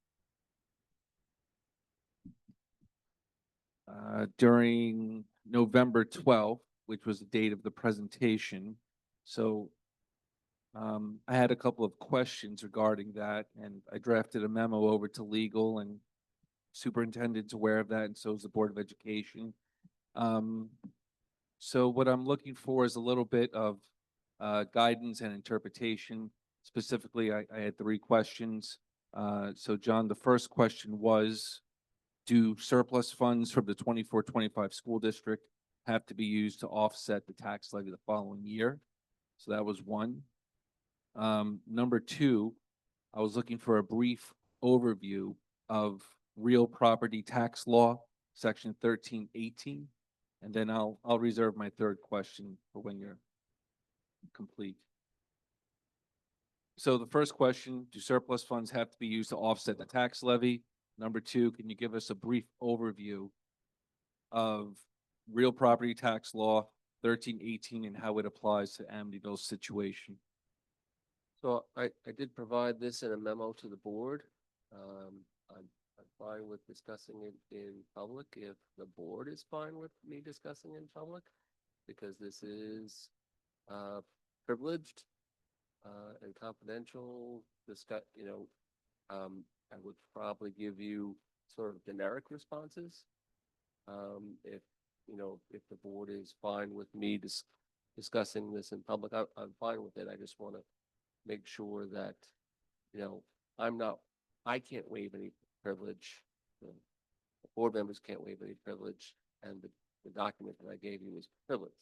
during November 12th, which was the date of the presentation. So I had a couple of questions regarding that, and I drafted a memo over to legal, and superintendent's aware of that, and so is the Board of Education. So what I'm looking for is a little bit of guidance and interpretation. Specifically, I had 3 questions. So John, the first question was, do surplus funds from the 24-25 school district have to be used to offset the tax levy the following year? So that was 1. Number 2, I was looking for a brief overview of real property tax law, section 1318. And then I'll reserve my 3rd question for when you're complete. So the first question, do surplus funds have to be used to offset the tax levy? Number 2, can you give us a brief overview of real property tax law 1318 and how it applies to Amityville's situation? So I did provide this in a memo to the board. I'm fine with discussing it in public if the board is fine with me discussing in public, because this is privileged and confidential. I would probably give you sort of generic responses. If the board is fine with me discussing this in public, I'm fine with it. I just want to make sure that, I can't waive any privilege. The board members can't waive any privilege, and the document that I gave you is privileged.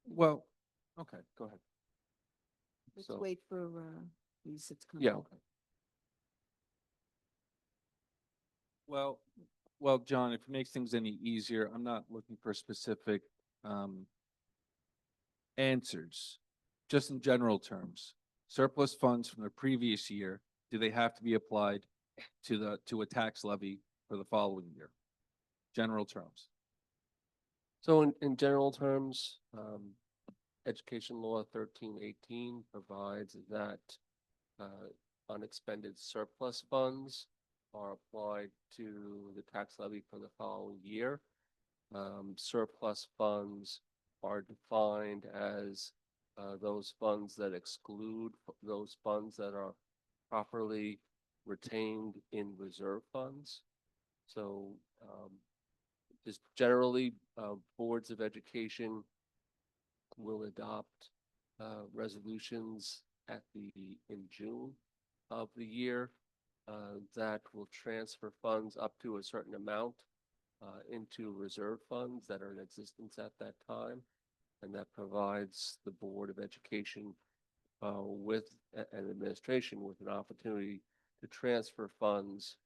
Well, okay, go ahead. Let's So- wait for Lisa to come. Yeah, back. okay. Well, John, if it makes things any easier, I'm not looking for specific answers. Just in general terms, surplus funds from the previous year, do they have to be applied to a tax levy for the following year? General terms. So in general terms, Education Law 1318 provides that unexpended surplus funds are applied to the tax levy for the following year. Surplus funds are defined as those funds that exclude those funds that are properly retained in reserve funds. So just generally, boards of education will adopt resolutions in June of the year that will transfer funds up to a certain amount into reserve funds that are in existence at that time, and that provides the Board of Education with an administration with an opportunity to transfer funds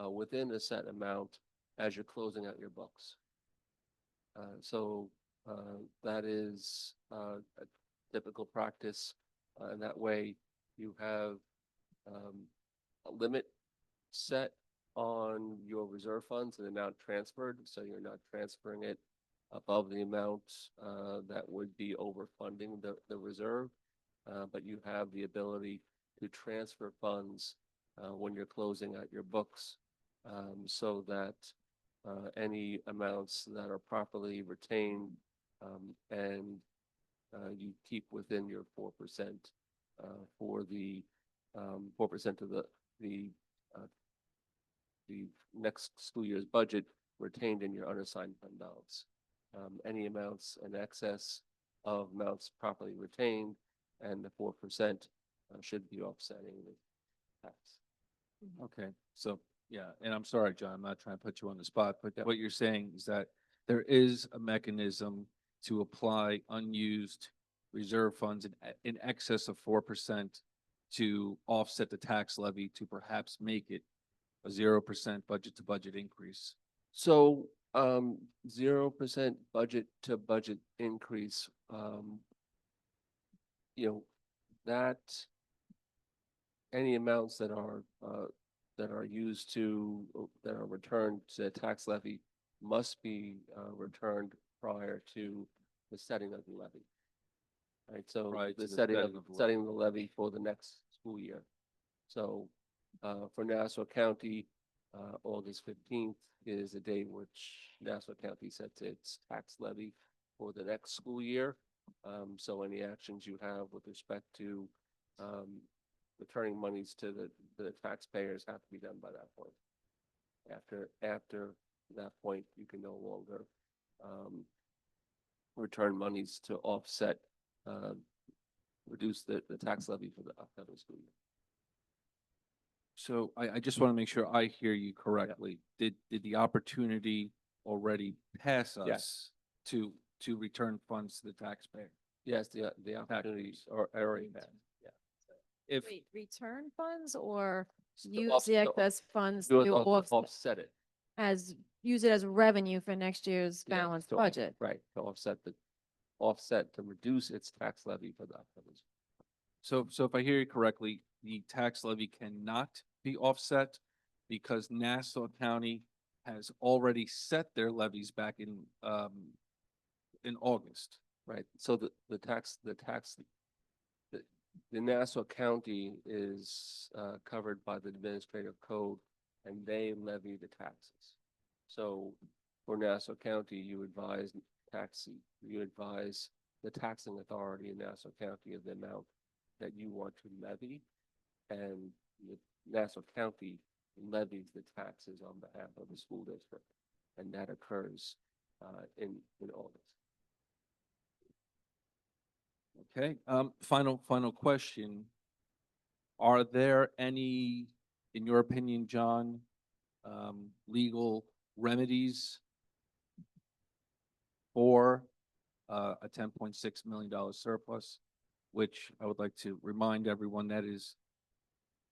within a set amount as you're closing out your books. So that is a typical practice, and that way you have a limit set on your reserve funds and amount transferred, so you're not transferring it above the amount that would be overfunding the reserve, but you have the ability to transfer funds when you're closing out your books, so that any amounts that are properly retained and you keep within your 4% for the 4% of the next school year's budget retained in your unassigned fund balance. Any amounts in excess of amounts properly retained and the 4% should be offsetting the tax. Okay, so, yeah, and I'm sorry, John, I'm not trying to put you on the spot, but what you're saying is that there is a mechanism to apply unused reserve funds in excess of 4% to offset the tax levy to perhaps make it a 0% budget to budget increase. So 0% budget to budget increase, that any amounts that are used to, that are returned to tax levy must be, returned prior to the setting of the levy. Right, so Prior to the the setting of, setting of the setting the levy for the next school year. So, for Nassau County, August 15th is the day which Nassau County sets its tax levy for the next school year. So any actions you have with respect to, returning monies to the taxpayers have to be done by that point. After that point, you can no longer, return monies to offset, reduce the tax levy for the upcoming school year. So I just want to make sure I hear you correctly. Did the opportunity already pass Yes. us to return funds to the taxpayer? Yes, the opportunities are already passed. Yeah. If, Wait, return funds or To use off- the to excess funds do it to offset it. use it as revenue for next year's Yeah, balanced to- budget? Right, to offset to reduce its tax levy for the upcoming. so if I hear you correctly, the tax levy cannot be offset because Nassau County has already set their levies back in August. Right, so the Nassau County is, covered by the administrative code and they levy the taxes. So for Nassau County, you advise the taxing authority in Nassau County of the amount that you want to levy. And the Nassau County levies the taxes on behalf of the school district. And that occurs, in August. Okay, final question. Are there any, in your opinion, John, legal remedies for a $10.6 million surplus, which I would like to remind everyone that is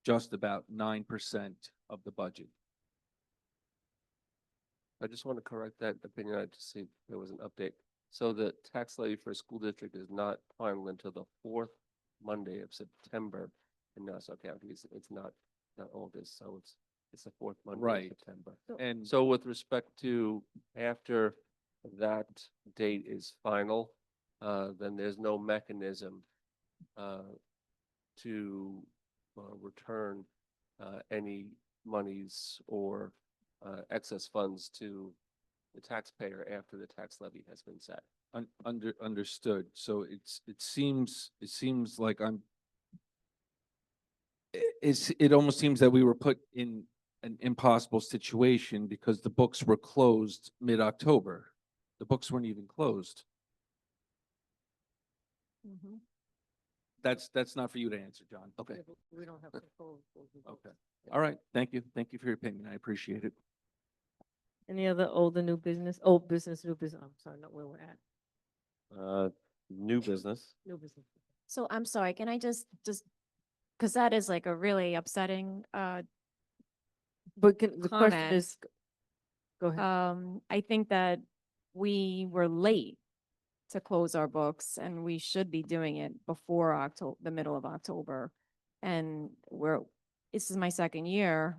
just about 9% of the budget? I just want to correct that opinion. I just see there was an update. So the tax levy for a school district is not final until the fourth Monday of September in Nassau County. It's not August, so it's the fourth Monday Right. of September. And So with respect to after that date is final, then there's no mechanism to return any monies or excess funds to the taxpayer after the tax levy has been set. understood. So it seems like it almost seems that we were put in an impossible situation because the books were closed mid-October. The books weren't even closed. That's not for you to answer, John. Okay. We don't have control. Okay. All right. Thank you. Thank you for your opinion. I appreciate it. Any other old or new business? Old business, new business. I'm sorry, not where we're at. New business. New business. So I'm sorry, can I just, because that is like a really upsetting, But the question comment. is, go ahead. I think that we were late to close our books and we should be doing it before October, the middle of October. And this is my second year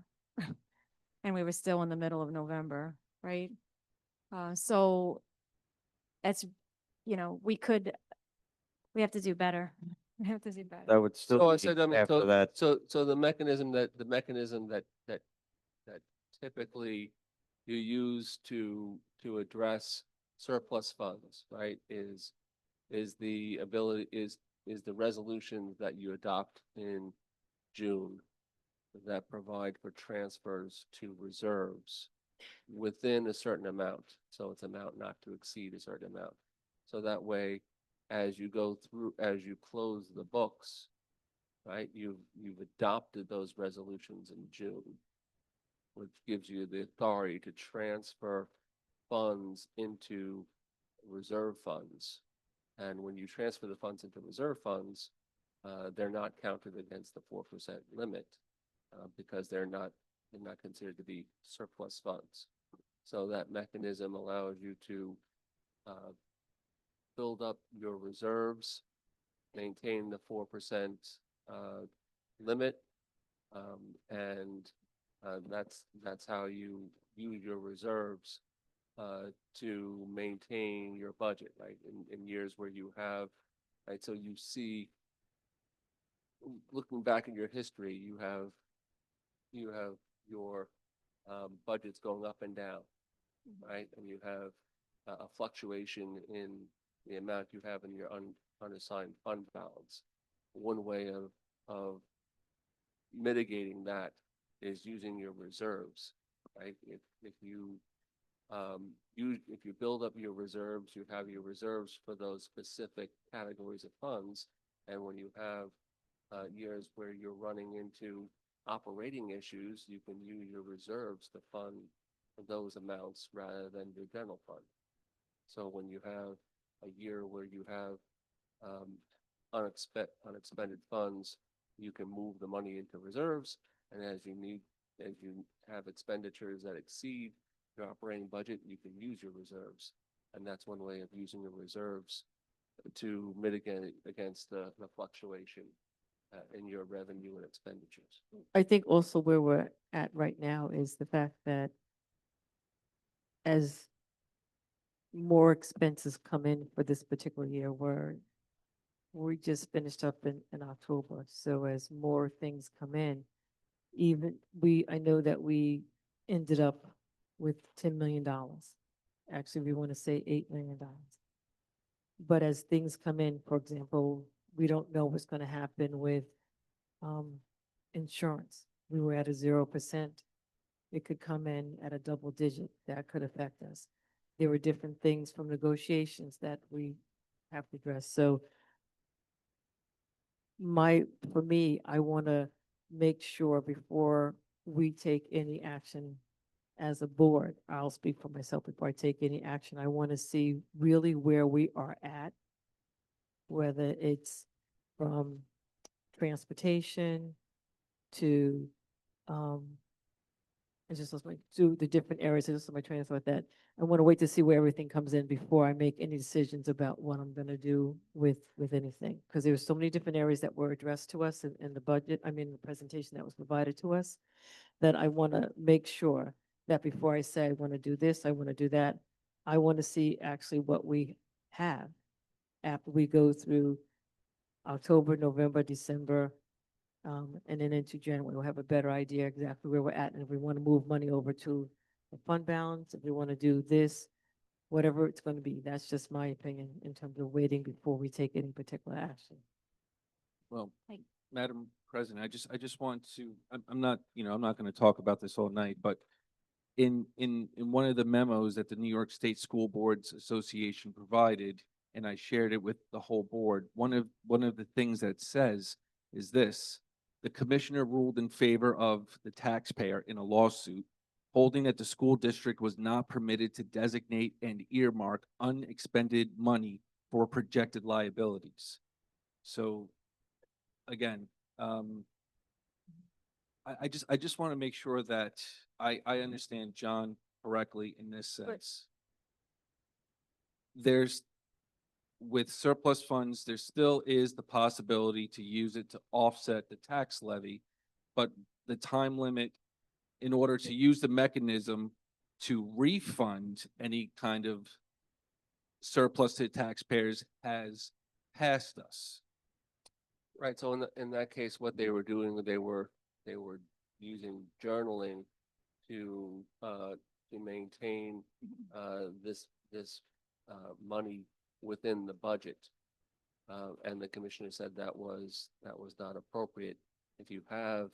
and we were still in the middle of November, right? So that's, we have to do better. We have to do better. That would still So I be said, I mean, after that. so the mechanism that typically you use to address surplus funds, right, is the ability, is the resolutions that you adopt in June that provide for transfers to reserves within a certain amount. So it's amount not to exceed a certain amount. So that way, as you go through, as you close the books, right, you've adopted those resolutions in June, which gives you the authority to transfer funds into reserve funds. And when you transfer the funds into reserve funds, they're not counted against the 4% limit because they're not considered to be surplus funds. So that mechanism allows you to build up your reserves, maintain the 4% limit, And that's how you use your reserves to maintain your budget, right? In years where you have, right? So you see, looking back in your history, you have your budgets going up and down, right? And you have a fluctuation in the amount you have in your unassigned fund balance. One way of mitigating that is using your reserves, right? If you if you build up your reserves, you have your reserves for those specific categories of funds, and when you have years where you're running into operating issues, you can use your reserves to fund those amounts rather than your general fund. So when you have a year where you have unexpended funds, you can move the money into reserves, and as you have expenditures that exceed your operating budget, you can use your reserves. And that's one way of using the reserves to mitigate against the fluctuation in your revenue and expenditures. I think also where we're at right now is the fact that as more expenses come in for this particular year, we just finished up in October. So as more things come in, I know that we ended up with $10 million. Actually, we want to say $8 million. But as things come in, for example, we don't know what's going to happen with insurance. We were at a 0%. It could come in at a double digit. That could affect us. There were different things from negotiations that we have to address. So for me, I want to make sure before we take any action as a board, I'll speak for myself before I take any action. I want to see really where we are at, whether it's from transportation to, I just lost to the different areas. I just lost my train of thought that I want to wait to see where everything comes in before I make any decisions about what I'm going to do with anything. Because there were so many different areas that were addressed to us in the budget, the presentation that was provided to us, that I want to make sure that before I say I want to do this, I want to do that, I want to see actually what we have after we go through October, November, December, and then into January. We'll have a better idea exactly where we're at, and if we want to move money over to the fund balance, if we want to do this, whatever it's going to be. That's just my opinion in terms of waiting before we take any particular action. Well, Like- Madam President, I just want to, I'm not, I'm not going to talk about this all night, but in one of the memos that the New York State School Boards Association provided, and I shared it with the whole board, one of the things that it says is this: the commissioner ruled in favor of the taxpayer in a lawsuit, holding that the school district was not permitted to designate and earmark unexpended money for projected liabilities. So again, I just want to make sure that I understand John correctly in this sense. With surplus funds, there still is the possibility to use it to offset the tax levy, but the time limit in order to use the mechanism to refund any kind of surplus to taxpayers has passed us. Right, so in that case, what they were doing, they were using journaling to maintain this money within the budget. And the commissioner said that was not appropriate. If you have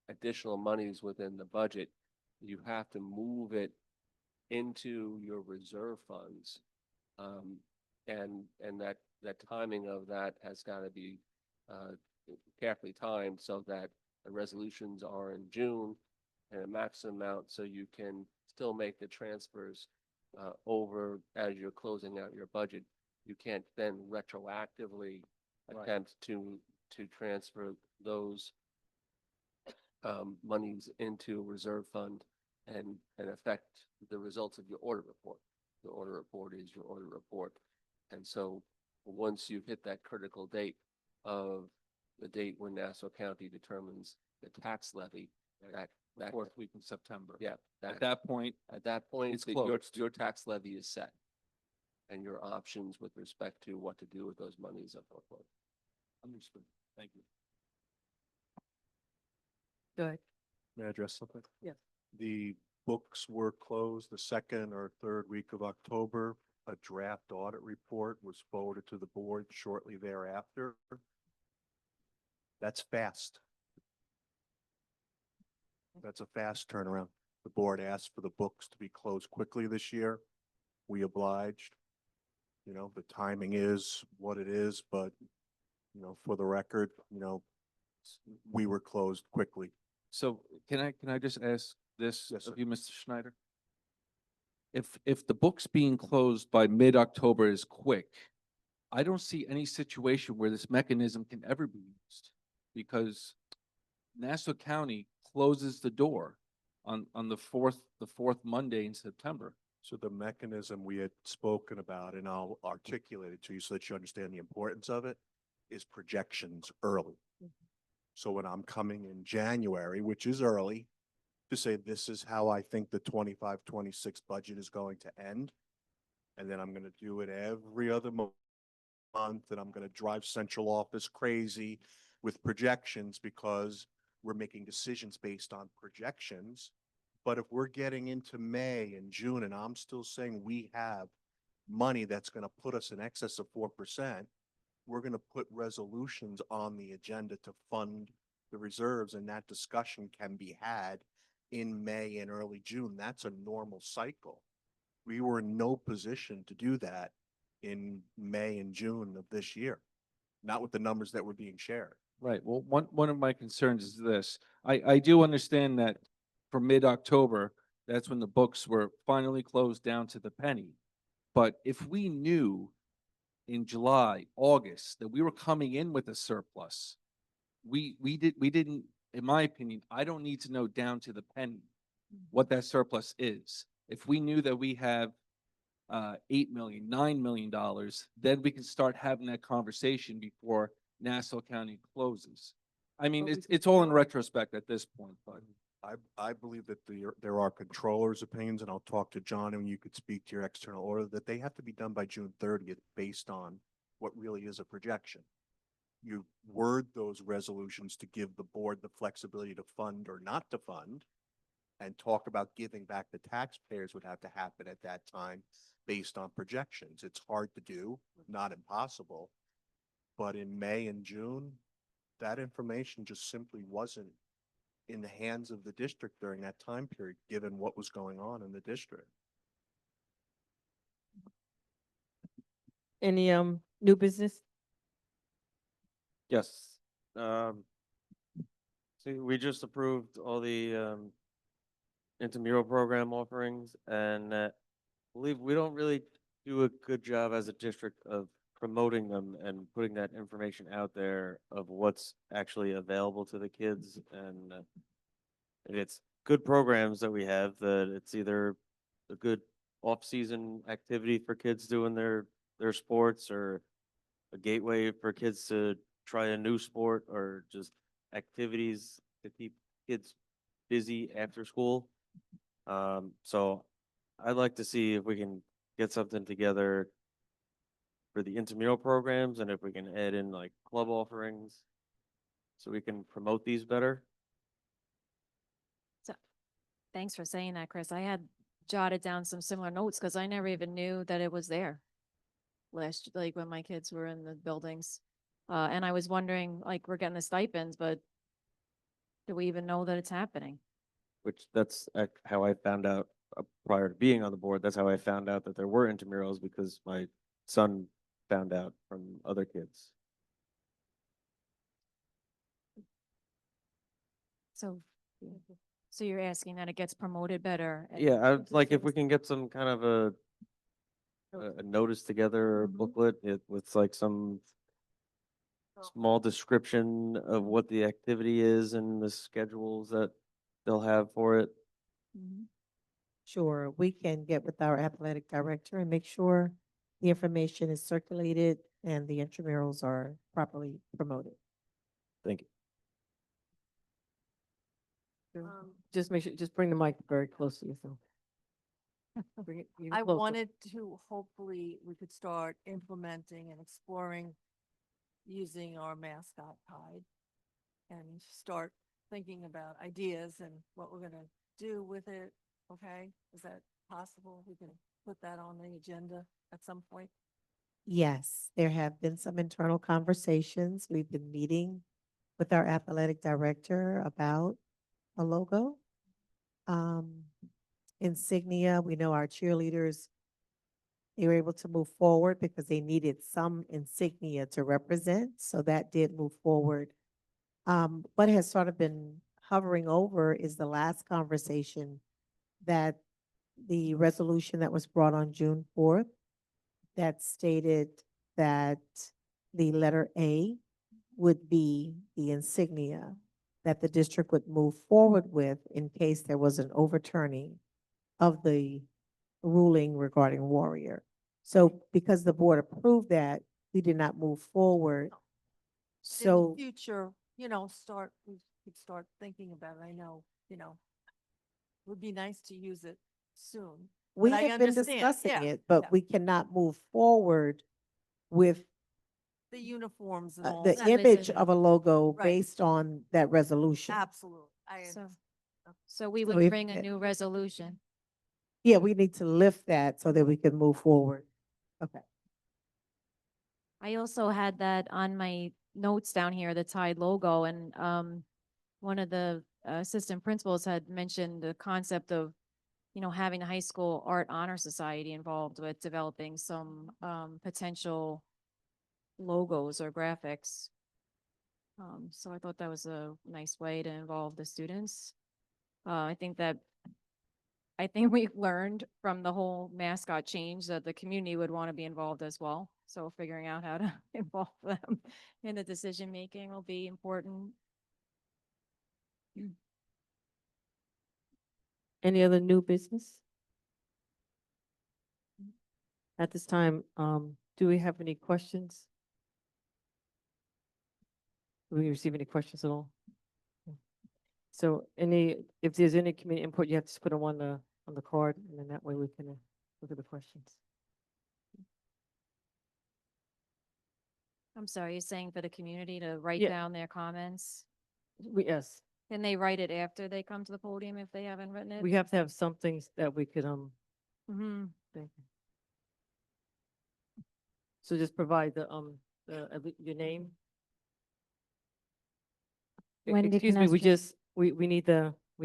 additional monies within the budget, you have to move it into your reserve funds. And that timing of that has got to be carefully timed so that the resolutions are in June and a maximum amount, so you can still make the transfers over as you're closing out your budget. You can't then retroactively attempt to transfer those monies into a reserve fund and affect the results of your audit report. The audit report is your audit report. And so once you hit that critical date of the date when Nassau County determines the tax levy, that Fourth week in September. yeah, At that point, at that point, it's your closed. your tax levy is set. And your options with respect to what to do with those monies are foreclosed. understood. Thank you. Good. May I address something? Yes. The books were closed the second or third week of October. A draft audit report was forwarded to the board shortly thereafter. That's fast. That's a fast turnaround. The board asked for the books to be closed quickly this year. We obliged. You know, the timing is what it is, but, you know, for the record, you know, we were closed quickly. So can I just ask this Yes, of sir. you, Mr. Schneider? If the book's being closed by mid-October is quick, I don't see any situation where this mechanism can ever be used. Because Nassau County closes the door on the fourth Monday in September. So the mechanism we had spoken about, and I'll articulate it to you so that you understand the importance of it, is projections early. So when I'm coming in January, which is early, to say this is how I think the 25-26 budget is going to end. And then I'm going to do it every other month, and I'm going to drive central office crazy with projections because we're making decisions based on projections. But if we're getting into May and June and I'm still saying we have money that's going to put us in excess of 4%, we're going to put resolutions on the agenda to fund the reserves, and that discussion can be had in May and early June. That's a normal cycle. We were in no position to do that in May and June of this year, not with the numbers that were being shared. Right. Well, one of my concerns is this. I do understand that for mid-October, that's when the books were finally closed down to the penny. But if we knew in July, August, that we were coming in with a surplus, we didn't, in my opinion, I don't need to know down to the penny what that surplus is. If we knew that we have $8 million, $9 million, then we can start having that conversation before Nassau County closes. I mean, it's all in retrospect at this point, but. I believe that there are controllers' opinions, and I'll talk to John, and you could speak to your external order, that they have to be done by June 30th based on what really is a projection. You word those resolutions to give the board the flexibility to fund or not to fund, and talk about giving back the taxpayers would have to happen at that time based on projections. It's hard to do, not impossible. But in May and June, that information just simply wasn't in the hands of the district during that time period, given what was going on in the district. Any new business? Yes. See, we just approved all the intramural program offerings, and I believe we don't really do a good job as a district of promoting them and putting that information out there of what's actually available to the kids. And it's good programs that we have, that it's either a good off-season activity for kids doing their sports, or a gateway for kids to try a new sport, or just activities to keep kids busy after school. So I'd like to see if we can get something together for the intramural programs, and if we can add in like club offerings so we can promote these better. So, thanks for saying that, Chris. I had jotted down some similar notes because I never even knew that it was there like when my kids were in the buildings. And I was wondering, like, we're getting the stipends, but do we even know that it's happening? Which that's how I found out prior to being on the board. That's how I found out that there were intramurals, because my son found out from other kids. So, so you're asking that it gets promoted better? Yeah, I'd like if we can get some kind of a notice together, or Mhm. booklet with like some small description of what the activity is and the schedules that they'll have for it. Mhm. Sure, we can get with our athletic director and make sure the information is circulated and the intramurals are properly promoted. Thank you. Just make sure, just bring the mic very close to yourself. Bring it even I closer. wanted to, hopefully, we could start implementing and exploring using our mascot tide and start thinking about ideas and what we're gonna do with it, okay? Is that possible? We can put that on the agenda at some point? Yes, there have been some internal conversations. We've been meeting with our athletic director about a logo. Insignia, we know our cheerleaders, they were able to move forward because they needed some insignia to represent, so that did move forward. What has sort of been hovering over is the last conversation that the resolution that was brought on June 4th that stated that the letter A would be the insignia that the district would move forward with in case there was an overturning of the ruling regarding Warrior. So because the board approved that, we did not move forward. In the So future, we could start thinking about it. I know, it would be nice to use it soon. we but I have been understand. discussing Yeah, it, but yeah. we cannot move forward with The uniforms and all the that. image of a logo Right. based on that resolution. Absolutely. So we So would if bring a it- new resolution. Yeah, we need to lift that so that we can move forward. Okay. I also had that on my notes down here, the Tide logo, and one of the assistant principals had mentioned the concept of, having the high school art honor society involved with developing some potential logos or graphics. So I thought that was a nice way to involve the students. I think we've learned from the whole mascot change that the community would want to be involved as well. So figuring out how to involve them in the decision making will be important. Any other new business? At this time, do we have any questions? Do we receive any questions at all? So if there's any community input, you have to just put them on the card, and then that way we can look at the questions. I'm sorry, you're saying for the community to write Yeah. down their comments? Yes, Can they write it after they come to the podium if they haven't written it? we have to have some things that we could, Mm-hmm. thank you. So just provide your name. Wendy Excuse me, Canestro. we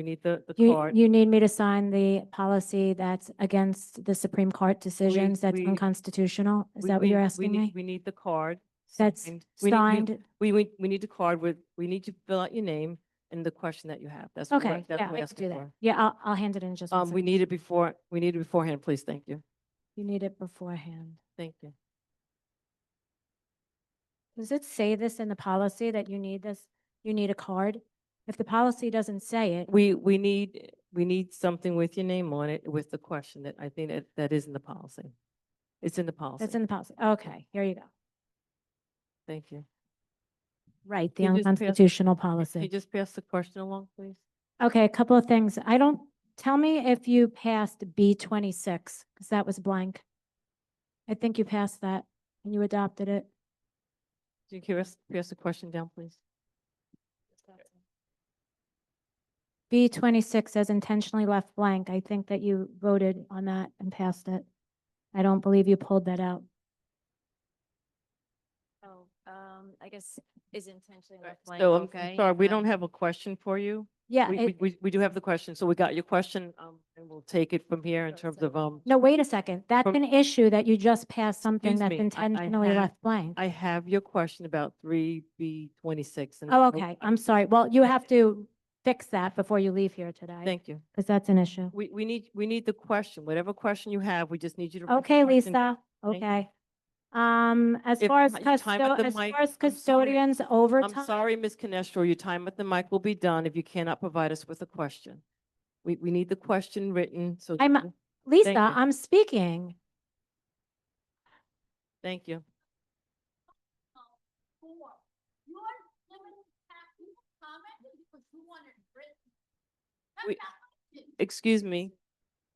need the You, card. you need me to sign the policy that's against the Supreme Court decisions, that's we- unconstitutional? Is We- that what we- you're we asking need- me? We need the card. That's signed. signed. We need the card we need to fill out your name and the question that you have. That's what Okay, that's yeah, what we're I can asking do that. for. Yeah, I'll hand it in just one We second. need it beforehand, please. Thank you. You need it beforehand. Thank you. Does it say this in the policy that you need this? You need a card? If the policy doesn't say it, We need something with your name on it with the question that I think that is in the policy. It's in the policy. that's in the policy. Okay, here you go. Thank you. Right, the Can you just pass- unconstitutional Can you policy. just pass the question along, please? Okay, a couple of things. Tell me if you passed B26, because that was blank. I think you passed that and you adopted it. Can you pass the question down, please? B26 says intentionally left blank. I think that you voted on that and passed it. I don't believe you pulled that out. Oh, I guess is intentionally left blank, So I'm okay? sorry, we um, don't have a question for you. Yeah, We do have the question, so we got your question, and we'll take it from here in terms of, no, wait a second. That's From- an issue that you just passed something Excuse that's me, I intentionally have- left blank. I have your question about 3B26. and Oh, okay. I'm sorry. Well, you have to fix that before you leave here today. Thank you. Because that's an issue. We need the question, whatever question you have, we just need you to. read the Okay, question. Lisa. Thank you. Okay. As If far as your time at the as mic- far as I'm sorry. custodians overtime. I'm sorry, Ms. Canestro, your time at the mic will be done if you cannot provide us with a question. We need the question written, so. Lisa, Thank you. I'm speaking. Thank you. We- Excuse me,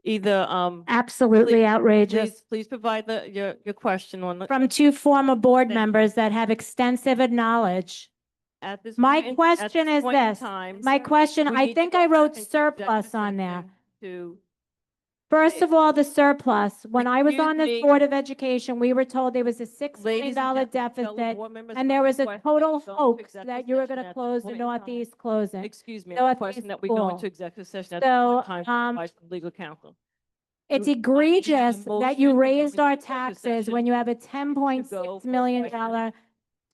either, Absolutely please- outrageous. please provide your question on the. From two former board Thank you. members that have extensive knowledge. At this My point- at question is point in this. time, My question, we I need to think go I wrote back into surplus executive on there. session To, First of all, the surplus, when I was Excuse on this me. Board of Education, we were told there was a $6 ladies million and gentlemen, fellow deficit. board members, And there was a request total that we go into hoax executive that you were session gonna at close this the point in time. Northeast closing. Excuse me, Northeast requesting that we go into School. executive session at So, this time for advice from legal counsel. It's Do I need a egregious that you motion to go raised into our executive taxes session when you have a go $10.6 for million advice?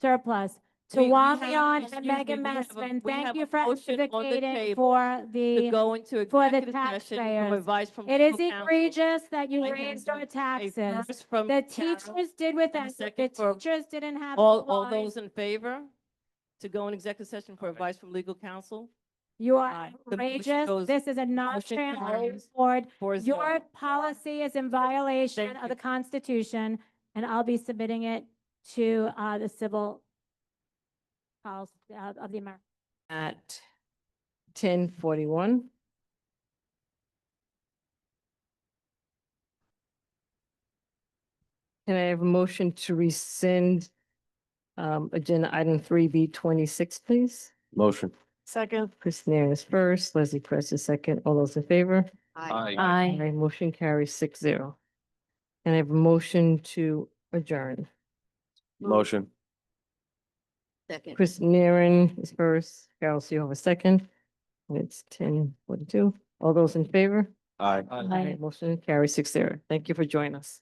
surplus. To We Wamion have- and excuse Megan me, we have a- Messman, we thank have you a for motion on the advocating table for To the, go into for the executive session for taxpayers. advice from It is legal counsel. egregious that you I have raised our a taxes. first from The Carol teachers did with and a us, second the for teachers didn't have. All supplies. those in favor to go in executive session for advice from legal counsel? You are Aye. The motion outrageous. goes- This is a motion non-transparent carries board. 4-0. Your policy is in violation Thank of the you. Constitution, and I'll be submitting it to the civil policy of the American. At 10:41. Can I have a motion to rescind agenda item 3B26, please? Motion. Second. Chris Nair is first, Leslie Press is second. All those in favor? Aye. Aye. Motion carries 6-0. Can I have a motion to adjourn? Motion. Second. Chris Naren is first, Carol Seal is second. And it's 10:42. All those in favor? Aye. Motion carries 6-0. Thank you for joining us.